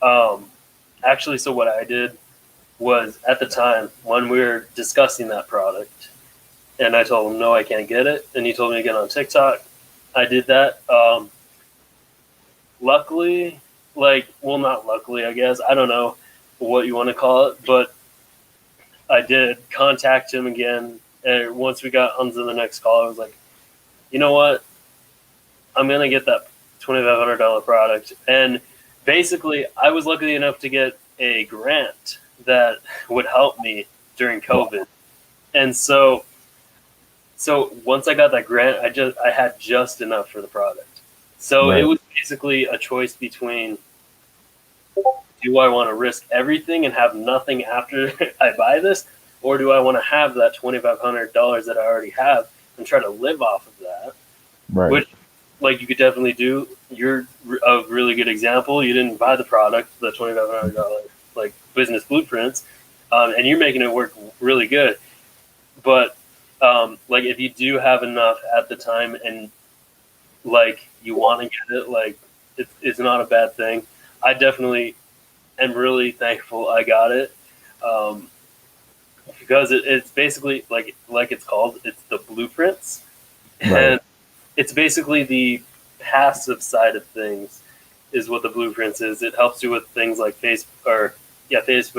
um, actually, so what I did was at the time when we were discussing that product, and I told him no, I can't get it, and he told me to get on TikTok. I did that. Luckily, like, well, not luckily, I guess. I don't know what you want to call it, but I did contact him again. And once we got onto the next call, I was like, you know what? I'm gonna get that $2,500 product. And basically, I was lucky enough to get a grant that would help me during COVID. And so once I got that grant, I had just enough for the product. So it Right. was basically a choice between, do I want to risk everything and have nothing after I buy this, or do I want to have that $2,500 that I already have and try to live off of that? Right. Which, like, you could definitely do. You're a really good example. You didn't buy the product, the $2,500 like business blueprints, and you're making it work really good. But like, if you do have enough at the time and like you want to get it, like it's not a bad thing. I definitely am really thankful I got it, um, because it's basically like it's called. It's the blueprints, Right. and it's basically the passive side of things is what the blueprints is. It helps you with things like Facebook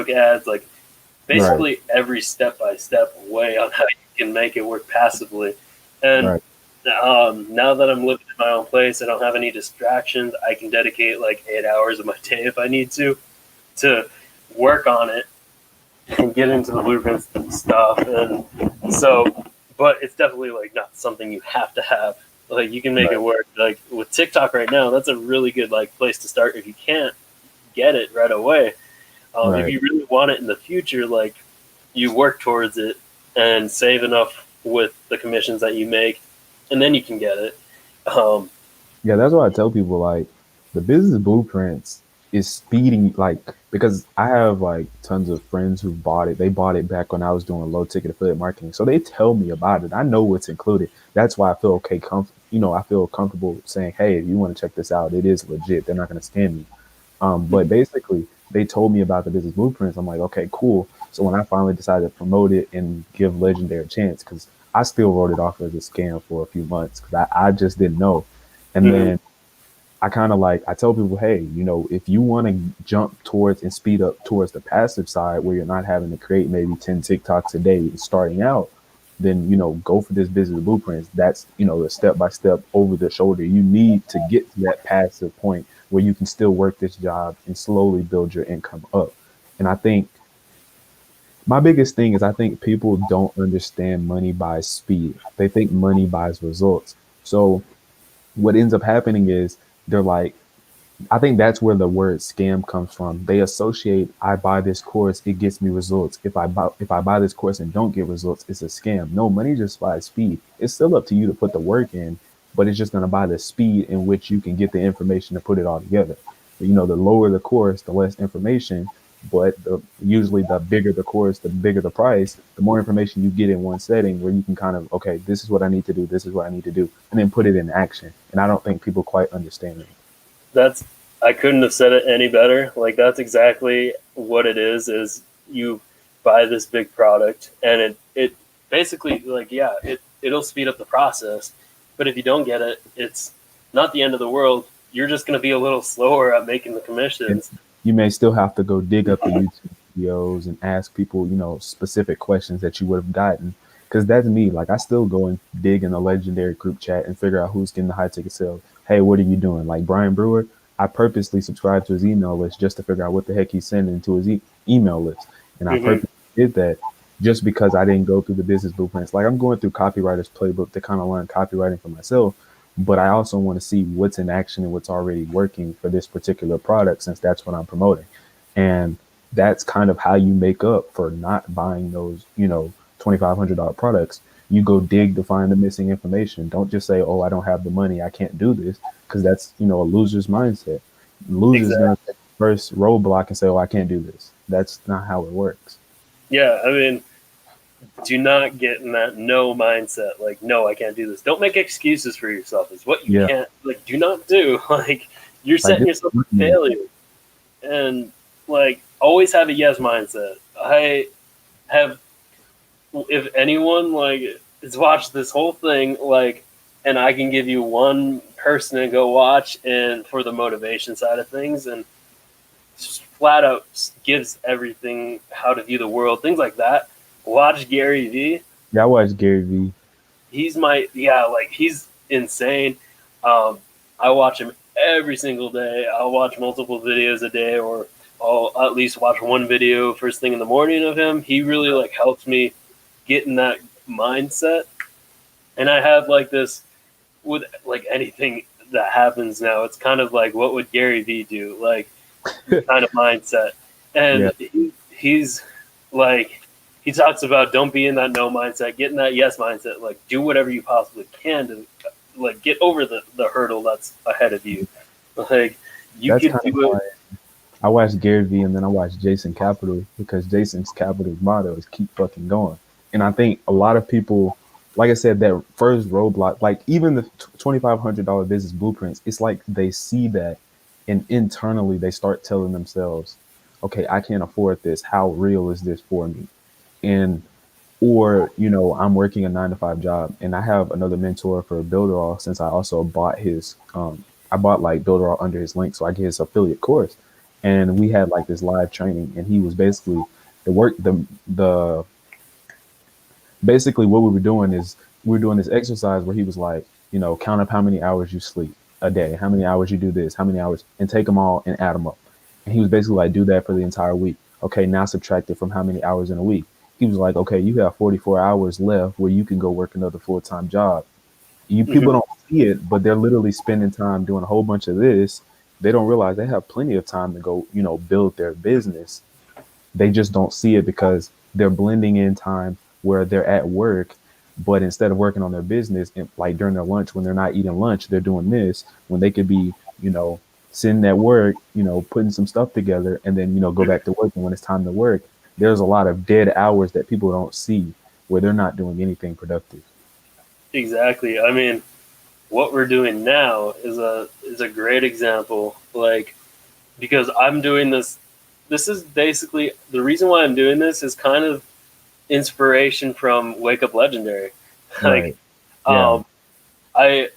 ads, like Right. basically every step by step way on how you can make it work passively. And Right. now that I'm living in my own place, I don't have any distractions. I can dedicate like 8 hours of my day if I need to work on it and get into the blueprints and stuff. And so, but it's definitely like not something you have to have. Like, you can make it Right. work. Like with TikTok right now, that's a really good like place to start if you can't get it right away. If Right. you really want it in the future, like, you work towards it and save enough with the commissions that you make, and then you can get it. Um, Yeah, that's why I tell people like the business blueprints is speeding like because I have like tons of friends who bought it. They bought it back when I was doing low ticket affiliate marketing. So they tell me about it. I know what's included. That's why I feel I feel comfortable saying, "Hey, if you want to check this out, it is legit. They're not going to scam you." But basically, they told me about the business blueprints. I'm like, okay, cool. So when I finally decided to promote it and give Legendary a chance, because I still wrote it off as a scam for a few months because I just didn't know. And mhm. then I kind of like I tell people, hey, if you want to jump towards and speed up towards the passive side where you're not having to create maybe 10 TikToks a day and starting out, then go for this business blueprints. That's the step by step over the shoulder you need to get to that passive point where you can still work this job and slowly build your income up. And I think my biggest thing is I think people don't understand money buys speed. They think money buys results. So what ends up happening is they're like, I think that's where the word scam comes from. They associate I buy this course, it gets me results. If I buy this course and don't get results, it's a scam. No, money just buys speed. It's still up to you to put the work in, but it's just going to buy the speed in which you can get the information to put it all together. The lower the course, the less information, but usually the bigger the course, the bigger the price, the more information you get in one setting where you can kind of, okay, this is what I need to do, this is what I need to do, and then put it in action. And I don't think people quite understand that. That's I couldn't have said it any better. Like, that's exactly what it is. Is you buy this big product, and it basically, like, yeah, it'll speed up the process. But if you don't get it, it's not the end of the world. You're just going to be a little slower at making the And commissions. you may still have to go dig up the YouTube videos and ask people, specific questions that you would have gotten. Because that's me. Like I still go and dig in the legendary group chat and figure out who's getting the high ticket sales. Hey, what are you doing? Like Brian Brewer, I purposely subscribed to his email list just to figure out what the heck he's sending to his email list. And I Hmm. purposely did that just because I didn't go through the business blueprints. Like I'm going through copywriter's playbook to kind of learn copywriting for myself, but I also want to see what's in action and what's already working for this particular product since that's what I'm promoting. And that's kind of how you make up for not buying those, $2,500 products. You go dig to find the missing information. Don't just say, oh, I don't have the money, I can't do this, because that's, a loser's mindset. Loser's Exactly. going to take the first roadblock and say, oh, I can't do this. That's not how it works. Yeah, I mean, do not get in that no mindset. Like, no, I can't do this. Don't make excuses for yourself. Is what you Yeah, can't, like, do not do. Like, you're like setting this. yourself for failure. And like, always have a yes mindset. I have, if anyone like has watched this whole thing, like, and I can give you one person to go watch, and for the motivation side of things, and just flat out gives everything how to view the world, things like that. Watch Gary Vee. Yeah, I watch Gary Vee. He's my, yeah, like, he's insane. I watch him every single day. I'll watch multiple videos a day, or I'll at least watch one video first thing in the morning of him. He really like helps me get in that mindset. And I have like this with like anything that happens now. It's kind of like, what would Gary Vee do? Like, kind of mindset. Yeah, And he's like, he talks about don't be in that no mindset, get in that yes mindset. Like, do whatever you possibly can to like get over the hurdle that's ahead of you. Like, you that's can kind of do why it. I watch Gary Vee and then I watch Jason Capital because Jason's Capital's motto is keep fucking going. And I think a lot of people, like I said, that first roadblock, like even the $2,500 business blueprints, it's like they see that and internally they start telling themselves, okay, I can't afford this. How real is this for me? And or I'm working a 9 to 5 job and I have another mentor for Builderall since I also bought his I bought like Builderall under his link so I get his affiliate course, and we had like this live training and he was basically the basically what we were doing is we were doing this exercise where he was like, count up how many hours you sleep a day, how many hours you do this, how many hours, and take them all and add them up. And he was basically like, do that for the entire week. Okay, now subtract it from how many hours in a week. He was like, okay, you have 44 hours left where you can go work another full-time job. You people Mhm. don't see it, but they're literally spending time doing a whole bunch of this. They don't realize they have plenty of time to go, build their business. They just don't see it because they're blending in time where they're at work, but instead of working on their business, and like during their lunch when they're not eating lunch, they're doing this when they could be, sitting at work, putting some stuff together, and then go back to work. And when it's time to work, there's a lot of dead hours that people don't see where they're not doing anything productive. Exactly. I mean, what we're doing now is a great example. Like, because I'm doing this. This is basically the reason why I'm doing this is kind of inspiration from Wake Up Legendary. Like, Right. Yeah. um, I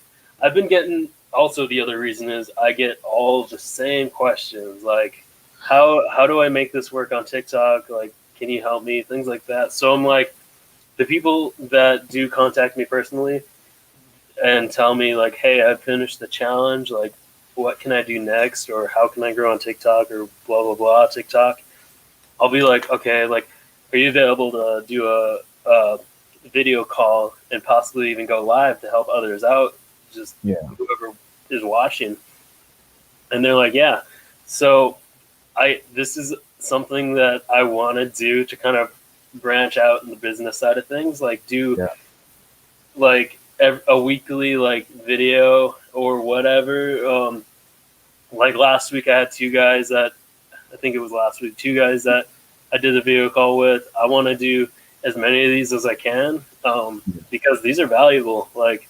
I've been getting, also the other reason is I get all the same questions like, how do I make this work on TikTok? Like, can you help me? Things like that. So I'm like, the people that do contact me personally and tell me like, hey, I finished the challenge, like, what can I do next, or how can I grow on TikTok, or blah blah blah TikTok. I'll be like, okay, like, are you available to do a video call and possibly even go live to help others out, just Yeah. whoever is watching? And they're like, yeah. So this is something that I want to do to kind of branch out in the business side of things, like do Yeah. like a weekly like video or whatever. Like last week, I had two guys that, I think it was last week, two guys that I did a video call with. I want to do as many of these as I can, because these are valuable. Like,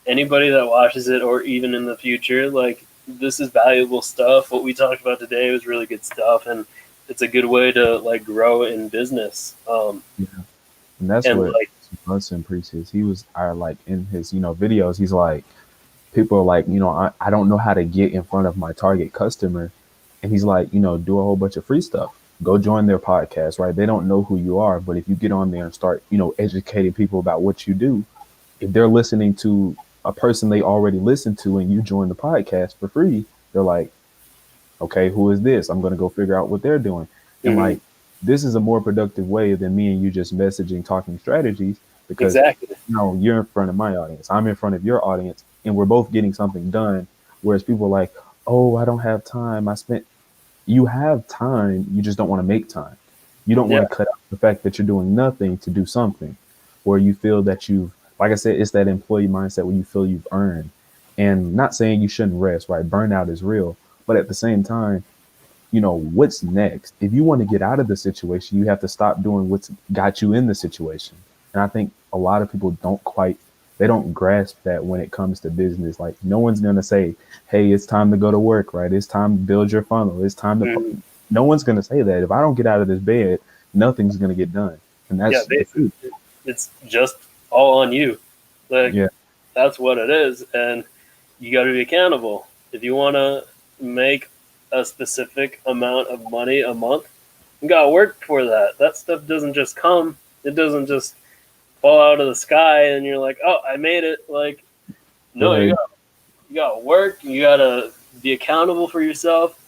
anybody that watches it, or even in the future, like, this is valuable stuff. What we talked about today was really good stuff, and it's a good way to like grow in business. Yeah. And that's And what like, Brunson preaches. He was like in his, videos, he's like, people are like, I don't know how to get in front of my target customer. And he's like, do a whole bunch of free stuff. Go join their podcast, right? They don't know who you are, but if you get on there and start, educating people about what you do, if they're listening to a person they already listen to and you join the podcast for free, they're like, okay, who is this? I'm going to go figure out what they're doing. And mhm, like, this is a more productive way than me and you just messaging, talking strategies, because exactly. you're in front of my audience, I'm in front of your audience, and we're both getting something done. Whereas people are like, oh, I don't have time. You have time. You just don't want to make time. You don't Yeah. want to cut out the fact that you're doing nothing to do something, or you feel that like I said, it's that employee mindset where you feel you've earned. And not saying you shouldn't rest, right? Burnout is real. But at the same time, what's next. If you want to get out of the situation, you have to stop doing what's got you in the situation. And I think a lot of people they don't grasp that when it comes to business. Like, no one's going to say, hey, it's time to go to work, right? It's time to build your funnel. It's time to, Mhm. no one's going to say that. If I don't get out of this bed, nothing's going to get done. And Yeah, that's the basically, truth. it's just all on you. Like, Yeah. that's what it is, and you got to be accountable. If you want to make a specific amount of money a month, you got to work for that. That stuff doesn't just come. It doesn't just fall out of the sky, and you're like, "Oh, I made it!" Like, no, Right. you got to work. You got to be accountable for yourself,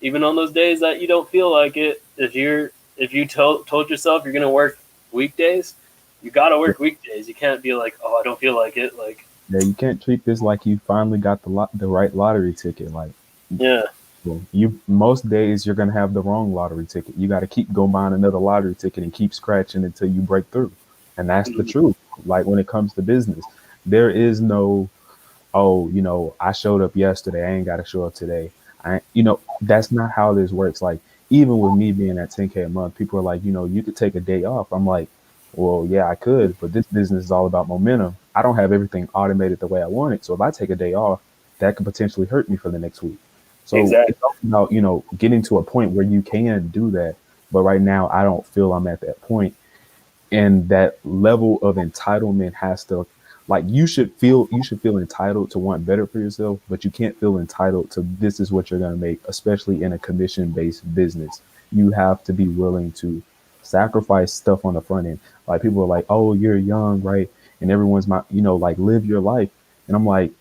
even on those days that you don't feel like it. If you told yourself you're gonna work weekdays, you got to work weekdays. You can't be like, "Oh, I don't feel like it." Like, Yeah, you can't treat this like you finally got the right lottery ticket. Like, yeah, well, you most days you're gonna have the wrong lottery ticket. You got to keep going buying another lottery ticket and keep scratching until you break through. And that's the Mhm. truth. Like, when it comes to business, there is no, oh, I showed up yesterday. I ain't got to show up today. That's not how this works. Like, even with me being at 10K a month, people are like, you could take a day off. I'm like, well, yeah, I could, but this business is all about momentum. I don't have everything automated the way I want it. So if I take a day off, that could potentially hurt me for the next week. So it's Exactly. all about, getting to a point where you can do that. But right now, I don't feel I'm at that point, and that level of entitlement has to, like, you should feel entitled to want better for yourself, but you can't feel entitled to this is what you're going to make, especially in a commission based business. You have to be willing to sacrifice stuff on the front end. Like, people are like, oh, you're young, right? And everyone's like, live your life. And I'm like,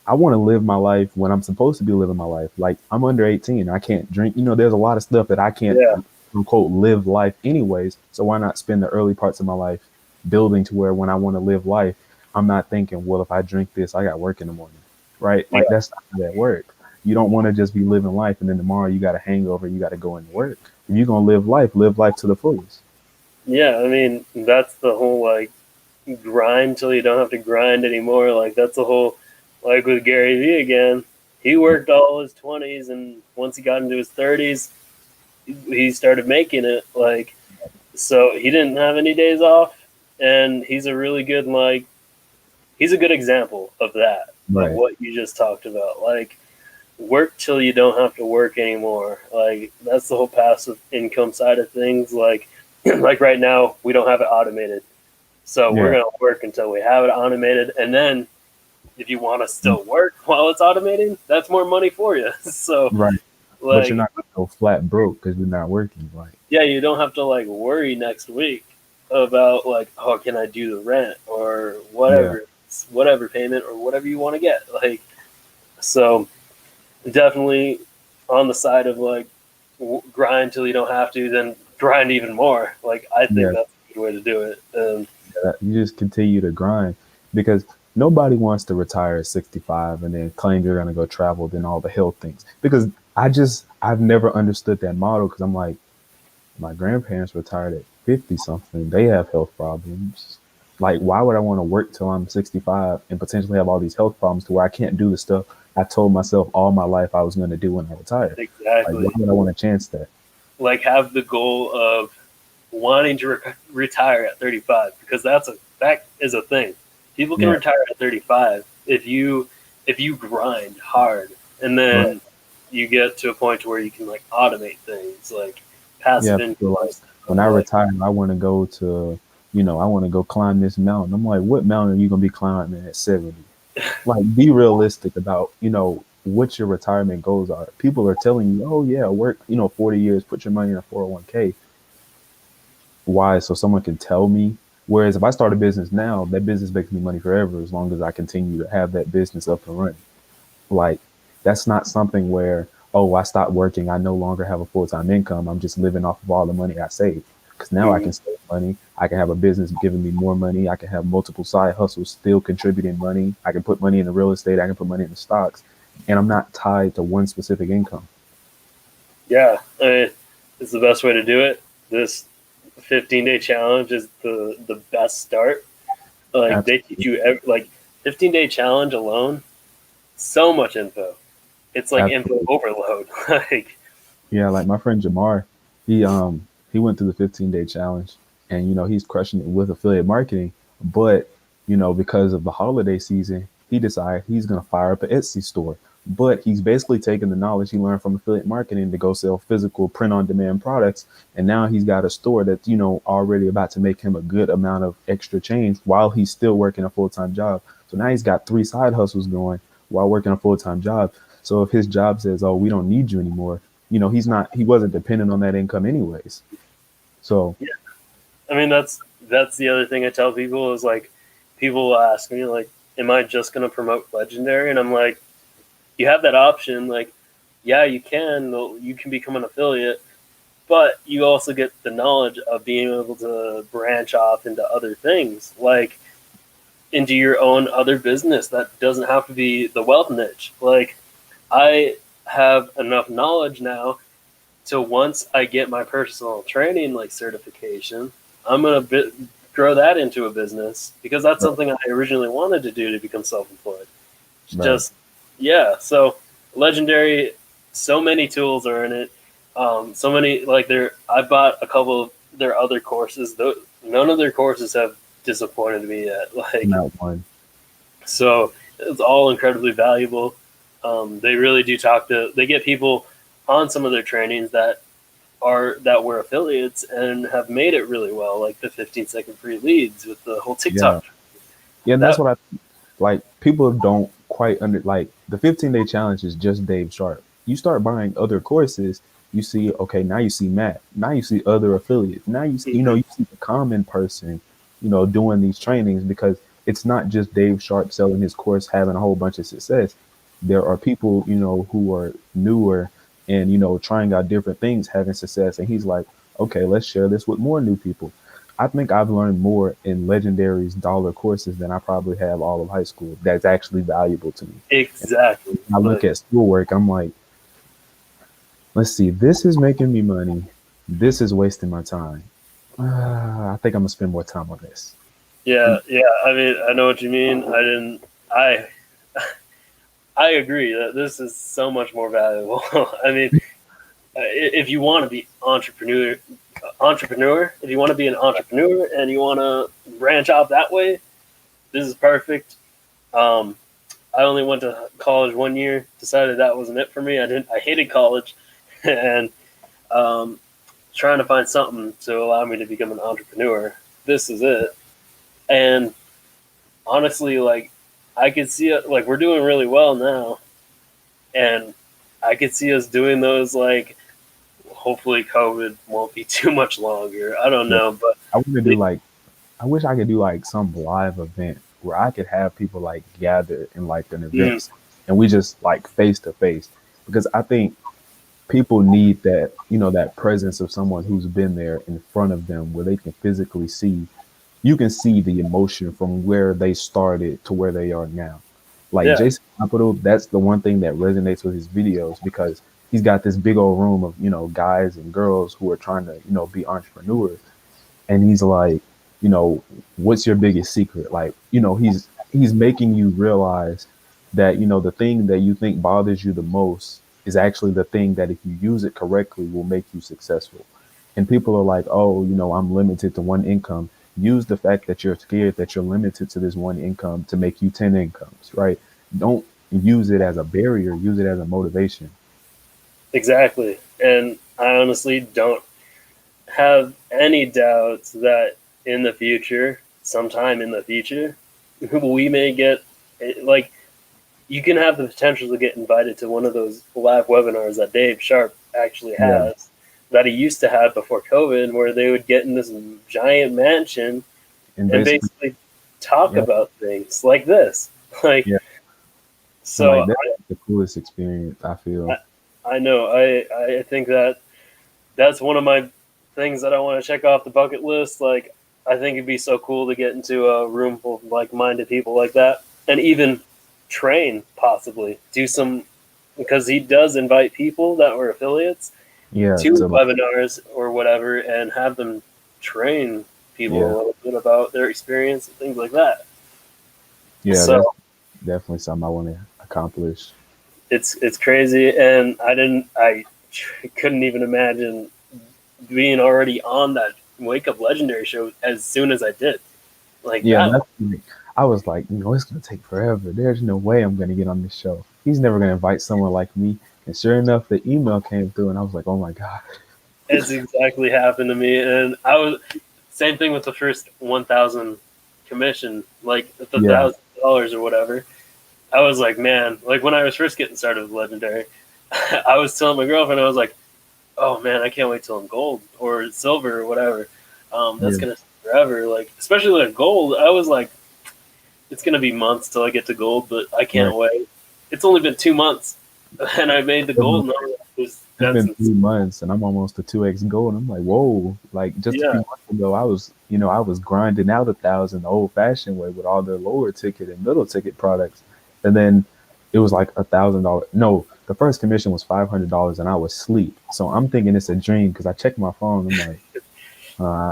I want to live my life when I'm supposed to be living my life. Like, I'm under 18. I can't drink. There's a lot of stuff that I can't, Yeah, unquote, live life anyways. So why not spend the early parts of my life building to where when I want to live life, I'm not thinking, well, if I drink this, I got work in the morning, right? yeah, Like, that's not how that works. You don't want to just be living life and then tomorrow you got a hangover, you got to go into work. If you're going to live life to the fullest. yeah. I mean, that's the whole like grind till you don't have to grind anymore. Like, that's the whole, like with Gary Vee again. He worked all his 20s, and once he got into his 30s, he started making it. Like, so he didn't have any days off, and he's a really good he's a good example of that, of Right. what you just talked about. Like, work till you don't have to work anymore. Like, that's the whole passive income side of things. Like, like right now we don't have it automated, so we're Yeah. gonna work until we have it automated, and then if you want to still work while it's automating, that's more money for you. So, Right. But you're like, not going to go flat broke because you're not working. Like, yeah, you don't have to like worry next week about like, oh, can I do the rent or yeah. whatever payment or whatever you want to get. Like, so definitely on the side of like grind till you don't have to, then grind even more. Like, I think Yeah. that's a good way to do it. You just continue to grind because nobody wants to retire at 65 and then claim you're going to go travel, then all the health things. Because I've never understood that model because I'm like, my grandparents retired at 50 something. They have health problems. Like, why would I want to work till I'm 65 and potentially have all these health problems to where I can't do the stuff I told myself all my life I was going to do when I retire? Like, why Exactly. would I want to chance that? Like, have the goal of wanting to retire at 35, because that is a thing. People can Yeah. retire at 35 if you grind hard, and Right. then you get to a point where you can like automate things like Yeah. passive People income like, stuff. when I Like, retire, I want to go to, I want to go climb this mountain. I'm like, what mountain are you going to be climbing at 70? Like, be realistic about, what your retirement goals are. People are telling you, oh, yeah, work, 40 years, put your money in a 401k. Why? So someone can tell me. Whereas if I start a business now, that business makes me money forever as long as I continue to have that business up and running. Like, that's not something where, oh, I stopped working, I no longer have a full-time income, I'm just living off of all the money I saved. Because now I mm, can save money, I can have a business giving me more money, I can have multiple side hustles still contributing money, I can put money into real estate, I can put money into stocks, and I'm not tied to one specific income. yeah, I mean, it's the best way to do it. This 15-day challenge is the best start. Like, they teach Absolutely. you like 15-day challenge alone, so much info. It's like info Absolutely. overload. Like, Yeah, like my friend Jamar, he went through the 15-day challenge, and he's crushing it with affiliate marketing. But because of the holiday season, he decided he's gonna fire up an Etsy store. But he's basically taken the knowledge he learned from affiliate marketing to go sell physical print on demand products, and now he's got a store that's already about to make him a good amount of extra change while he's still working a full-time job. So now he's got three side hustles going while working a full-time job. So if his job says, "Oh, we don't need you anymore," he wasn't dependent on that income anyways. So Yeah, I mean that's the other thing I tell people is like people will ask me like, "Am I just going to promote Legendary?" And I'm like, "You have that option. Like, yeah, you can. You can become an affiliate, but you also get the knowledge of being able to branch off into other things, like into your own other business that doesn't have to be the wealth niche. Like, I have enough knowledge now to once I get my personal training like certification, I'm gonna grow that into a business because that's right, something I originally wanted to do to become self-employed. It's right. just yeah. So Legendary, so many tools are in it. So many like there. I bought a couple of their other courses. Though none of their courses have disappointed me yet. Like Not one. so, it's all incredibly valuable. They really do talk to. They get people on some of their trainings that were affiliates and have made it really well, like the 15-second free leads with the whole Yeah. TikTok. Yeah, and that's That what I like. People don't quite under like the 15-day challenge is just Dave Sharp. You start buying other courses, you see, okay, now you see Matt, now you see other affiliates, now mhm. you see the common person, doing these trainings because it's not just Dave Sharp selling his course, having a whole bunch of success. There are people, who are newer and trying out different things, having success, and he's like, okay, let's share this with more new people. I think I've learned more in Legendary's dollar courses than I probably have all of high school. That's actually valuable to me. And Exactly. when I look Like at schoolwork, I'm like, let's see, this is making me money. This is wasting my time. I think I'm gonna spend more time on this. yeah, And yeah. I mean, I know what you mean. I didn't. I agree that this is so much more valuable. I mean, if you want to be entrepreneur, if you want to be an entrepreneur and you want to branch out that way, this is perfect. Um, I only went to college 1 year, decided that wasn't it for me. I hated college, and um, trying to find something to allow me to become an entrepreneur. This is it. And honestly, like I could see it. Like we're doing really well now, and I could see us doing those. Like hopefully, COVID won't be too much longer. I don't yeah, know, but I want to do like I wish I could do like some live event where I could have people like gather in like an mm, event and we just like face to face because I think people need that, that presence of someone who's been there in front of them where they can physically see, you can see the emotion from where they started to where they are now. Like yeah, Jason Capital, that's the one thing that resonates with his videos because he's got this big old room of, guys and girls who are trying to, be entrepreneurs. And he's like, you know, what's your biggest secret? Like, he's making you realize that, the thing that you think bothers you the most is actually the thing that if you use it correctly will make you successful. And people are like, oh, I'm limited to one income. Use the fact that you're scared that you're limited to this one income to make you 10 incomes, right? Don't use it as a barrier, use it as a motivation. exactly. And I honestly don't have any doubts that in the future, sometime in the future, we may get like you can have the potential to get invited to one of those live webinars that Dave Sharp actually Yeah. has that he used to have before COVID, where they would get in this giant mansion And and basically, basically talk yeah, about things like this. Like, yeah. And so like that's the coolest experience, I feel. I know I think that that's one of my things that I want to check off the bucket list. Like, I think it'd be so cool to get into a room full of like-minded people like that, and even train possibly do some because he does invite people that were affiliates Yeah. to So like, webinars or whatever, and have them train people a yeah. little bit about their experience and things like that. Yeah, So that's definitely something I want to accomplish. it's crazy, and I didn't. couldn't even imagine being already on that Wake Up Legendary show as soon as I did. Like Yeah, that. that's like, I was like, it's gonna take forever. There's no way I'm gonna get on this show. He's never gonna invite someone like me. And sure enough, the email came through, and I was like, oh my god. It's exactly happened to me, and I was same thing with the first 1,000 commission, like the Yeah, $1,000 or whatever. I was like, man, like when I was first getting started with Legendary, I was telling my girlfriend, I was like, oh man, I can't wait till I'm gold or silver or whatever. That's yeah, gonna take forever. Like especially like gold, I was like, it's gonna be months till I get to gold, but I right. can't wait. It's only been 2 months, and I made the gold. And It's that's been insane. 3 months and I'm almost to 2x gold. I'm like, whoa. Like just a few Yeah, months ago, I was grinding out 1,000 the old fashioned way with all the lower ticket and middle ticket products. And then it was like $1,000. No, the first commission was $500 and I was asleep. So I'm thinking it's a dream because I checked my phone. I'm like,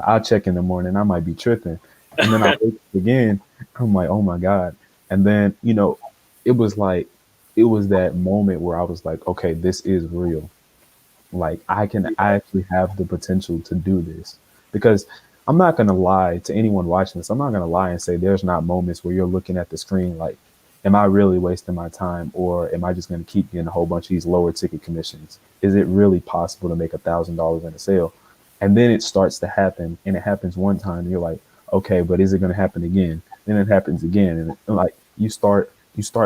I'll check in the morning. I might be tripping. And then I wake up again. I'm like, oh my God. And then, it was like, it was that moment where I was like, okay, this is real. Like I actually have the potential to do this because I'm not going to lie to anyone watching this. I'm not going to lie and say there's not moments where you're looking at the screen like, am I really wasting my time or am I just going to keep getting a whole bunch of these lower ticket commissions? Is it really possible to make $1,000 in a sale? And then it starts to happen and it happens one time. And you're like, okay, but is it going to happen again? Then it happens again. And like you start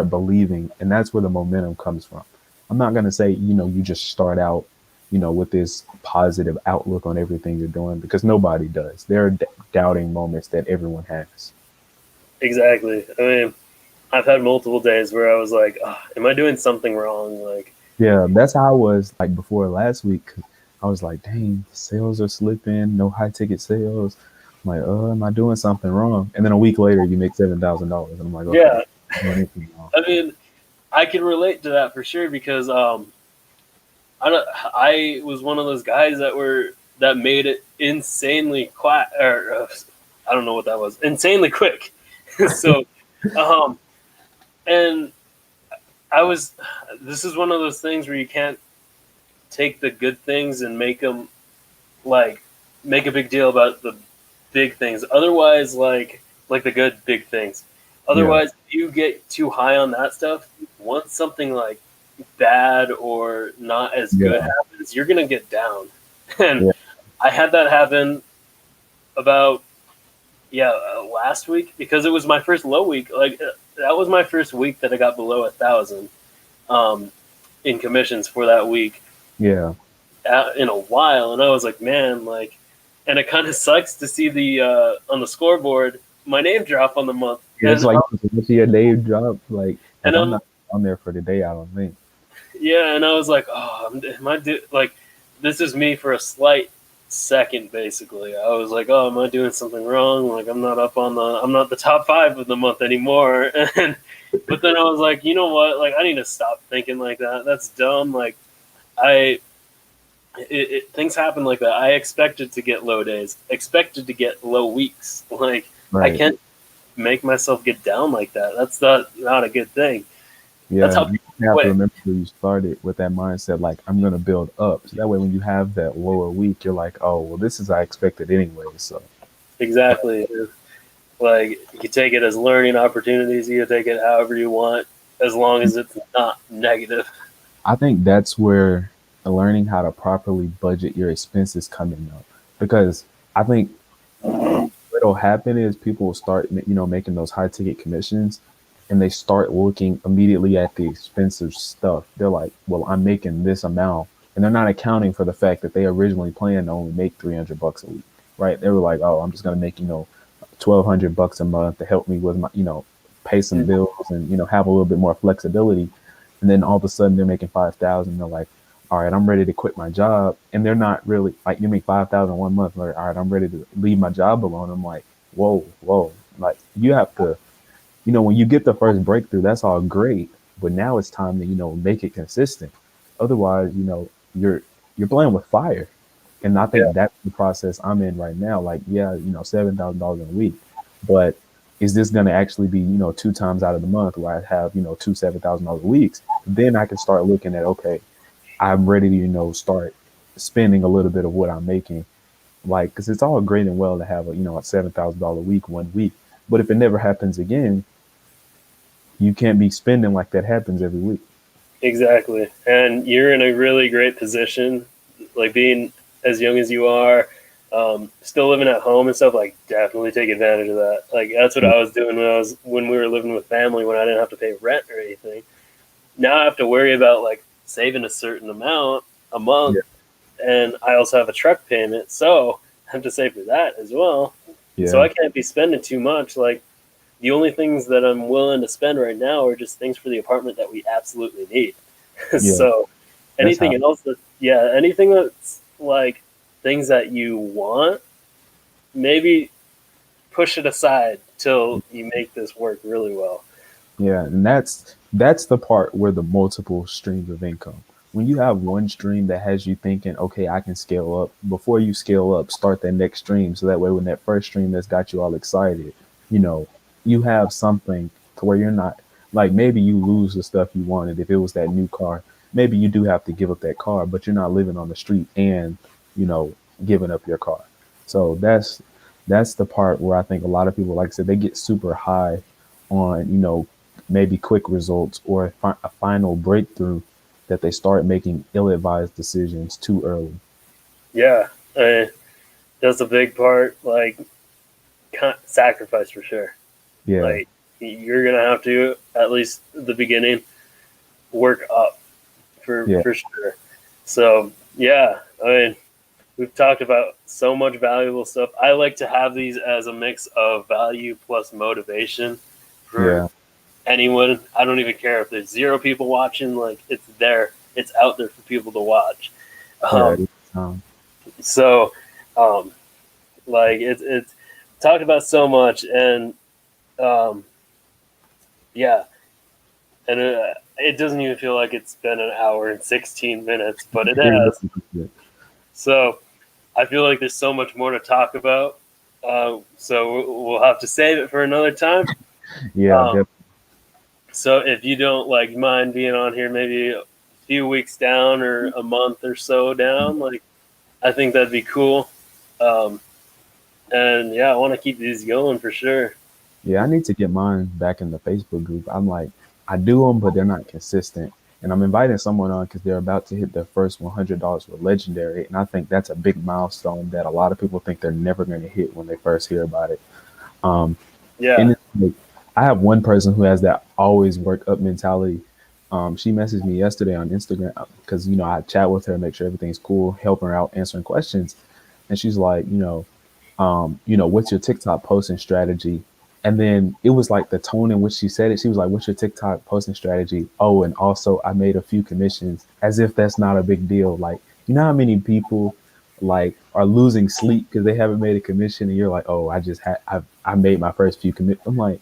believing and that's where the momentum comes from. I'm not going to say, you just start out with this positive outlook on everything you're doing because nobody does. There are doubting moments that everyone has. exactly. I mean, I've had multiple days where I was like, oh, am I doing something wrong? Like, Yeah, that's how I was like before last week. 'Cause I was like, dang, sales are slipping, no high ticket sales. I'm like, am I doing something wrong? And then a week later, you make $7,000, and I'm like, okay, yeah, I'm doing anything wrong. I mean, I can relate to that for sure because I was one of those guys that made it insanely quiet, or I don't know what that was, insanely quick. So, um, and I was. This is one of those things where you can't take the good things and make them like make a big deal about the big things. Otherwise, like the good big things. Yeah, Otherwise, if you get too high on that stuff, once something like bad or not as good yeah, happens, you're gonna get down. And yeah, I had that happen about last week because it was my first low week. Like that was my first week that I got below 1,000 um, in commissions for that week yeah. in a while, and I was like, man, like, and it kind of sucks to see the on the scoreboard my name drop on the month, Yeah, it's like you see a name drop, like and I'm I'm not on there for the day. I don't think. yeah, and I was like, oh, like this is me for a slight second, basically. I was like, oh, am I doing something wrong? Like I'm not the top five of the month anymore, and but then I was like, you know what? Like I need to stop thinking like that. That's dumb. Like I things happen like that. I expected to get low days, expected to get low weeks. Like I Right. can't make myself get down like that. That's not a good thing. That's Yeah, how you people have to quit. remember where you started with that mindset, like I'm gonna build up. So that way, when you have that lower week, you're like, oh, well, this is I expected anyway. So Exactly. Like you can take it as learning opportunities. You can take it however you want, as long as it's not negative. I think that's where learning how to properly budget your expenses coming up, because I think what'll happen is people will start, making those high ticket commissions, and they start looking immediately at the expensive stuff. They're like, well, I'm making this amount, and they're not accounting for the fact that they originally planned to only make $300 a week, right? They were like, oh, I'm just gonna make 1,200 bucks a month to help me with my, pay some bills and have a little bit more flexibility. And then all of a sudden they're making 5,000. They're like, all right, I'm ready to quit my job. And they're not really like, you make 5,000 one month. Like, all right, I'm ready to leave my job alone. I'm like, whoa, whoa. Like you have to, when you get the first breakthrough, that's all great. But now it's time to, make it consistent. Otherwise, you're playing with fire. And I Yeah, think that's the process I'm in right now. Like, yeah, $7,000 in a week, but is this going to actually be, two times out of the month where I have, two $7,000 weeks? Then I can start looking at, okay, I'm ready to, start spending a little bit of what I'm making. Like, because it's all great and well to have a $7,000 week 1 week, but if it never happens again, you can't be spending like that happens every week. Exactly. And you're in a really great position, like being as young as you are, still living at home and stuff, like definitely take advantage of that. Like that's what Yeah, I was doing when we were living with family, when I didn't have to pay rent or anything. Now I have to worry about like saving a certain amount a month, yeah, and I also have a truck payment, so I have to save for that as well. So yeah, I can't be spending too much. Like the only things that I'm willing to spend right now are just things for the apartment that we absolutely need. yeah. So That's how. anything else that, yeah, anything that's like things that you want, maybe push it aside till you make this work really well. Yeah, and that's the part where the multiple streams of income. When you have one stream that has you thinking, okay, I can scale up. Before you scale up, start that next stream, so that way when that first stream that's got you all excited, you know, you have something to where you're not like maybe you lose the stuff you wanted. If it was that new car, maybe you do have to give up that car, but you're not living on the street and you know giving up your car. So that's the part where I think a lot of people, like I said, they get super high on maybe quick results or a final breakthrough, that they start making ill-advised decisions too early. Yeah, that's a big part. Like sacrifice for sure. Yeah, Like you're gonna have to at least the beginning work up yeah, for sure. So yeah, I mean we've talked about so much valuable stuff. I like to have these as a mix of value plus motivation for yeah, anyone. I don't even care if there's zero people watching. Like it's there, it's out there for people to watch. yeah. Um, Um, so, um, like it's talked about so much, and um, yeah, and it doesn't even feel like it's been an hour and 16 minutes, but it it has. really- So I feel like there's so much more to talk about. So we'll have to save it for another time. yeah, Um, so if you don't like mind being on here, maybe a few weeks down or a month or so down, like I think that'd be cool. Um, and yeah, I want to keep these going for sure. yeah. I need to get mine back in the Facebook group. I'm like, I do them, but they're not consistent. And I'm inviting someone on because they're about to hit their first $100 with Legendary, and I think that's a big milestone that a lot of people think they're never going to hit when they first hear about it. Um, Yeah, and it's like, I have one person who has that always work up mentality. She messaged me yesterday on Instagram because I chat with her, make sure everything's cool, helping her out, answering questions, and she's like, what's your TikTok posting strategy? And then it was like the tone in which she said it. She was like, "What's your TikTok posting strategy? Oh, and also I made a few commissions," as if that's not a big deal. Like, you know how many people like are losing sleep because they haven't made a commission, and you're like, "Oh, I made my first few commit." I'm like,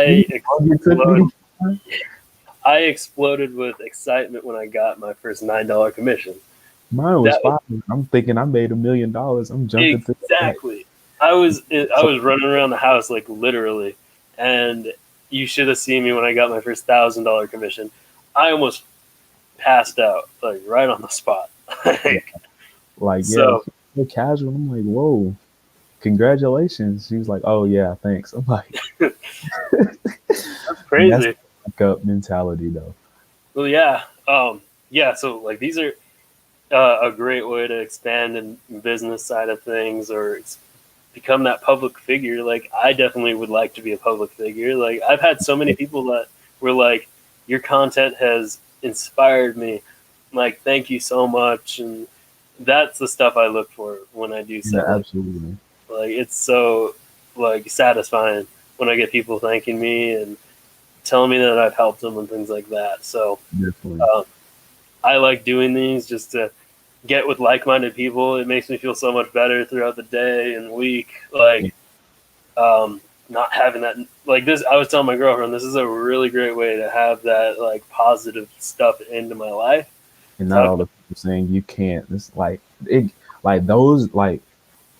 you know I how long it took me explode. to get mine? I exploded with excitement when I got my first $9 commission. Mine was That was five. I'm thinking I made $1 million. I'm jumping to that. exactly. I So was running around the house like literally, and you should have seen me when I got my first $1,000 commission. I almost passed out like right on the spot. yeah, Like, like yeah, so so casual. I'm like, whoa, congratulations. She was like, oh yeah, thanks. I'm like, that's that's crazy. like up mentality though. Well, yeah, yeah. So like these are a great way to expand in business side of things or become that public figure. Like I definitely would like to be a public figure. Like I've had so many people that were like, "Your content has inspired me." Like, thank you so much, and that's the stuff I look for when I do Yeah, stuff absolutely, like it's so like satisfying when I get people thanking me and telling me that I've helped them and things like that. So definitely. um, I like doing these just to get with like-minded people. It makes me feel so much better throughout the day and week. Yeah, Like not having that like this. I was telling my girlfriend this is a really great way to have that like positive stuff into my life. and not Talk all the people saying you can't. It's like it, like those like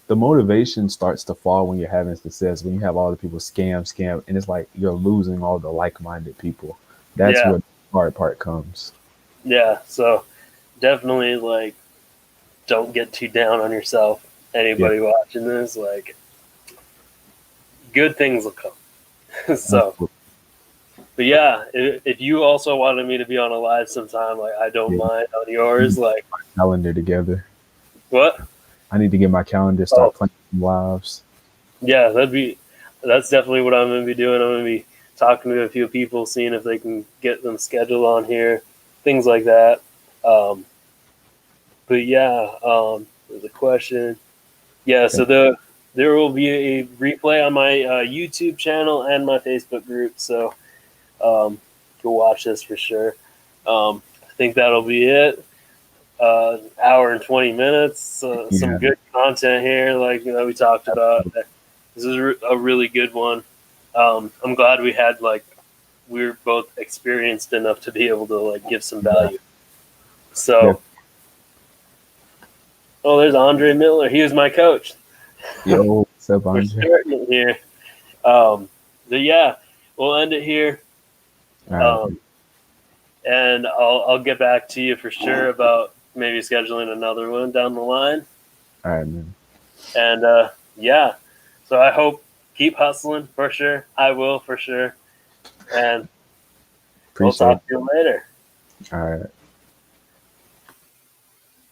the motivation starts to fall when you're having success. When you have all the people scam, and it's like you're losing all the like-minded people. That's yeah, where the hard part comes. yeah. So definitely like don't get too down on yourself. Anybody watching this, like, good things will come. So, Absolutely. but yeah, if you also wanted me to be on a live sometime, like, I don't Yeah. mind on yours. Like, Calendar together. what? I need to get my calendar, Oh, start playing some lives. yeah, that's definitely what I'm gonna be doing. I'm gonna be talking to a few people, seeing if they can get them scheduled on here, things like that. Um, but yeah, there's a question. Yeah, so there will be a replay on my YouTube channel and my Facebook group. So go watch this for sure. I think that'll be it. Hour and 20 minutes. Some Yeah. good content here, like we talked about. This is a really good one. I'm glad we're both experienced enough to be able to like give some value. Yeah. So, oh, there's Andre Miller. He was my coach. Yo, what's up, We're Andre? starting it here. But yeah, we'll end it here. All right. Um, and I'll get back to you for sure about maybe scheduling another one down the line. All right, man. And yeah, so I hope keep hustling for sure. I will for sure. And we'll Appreciate talk to you later. it. All right.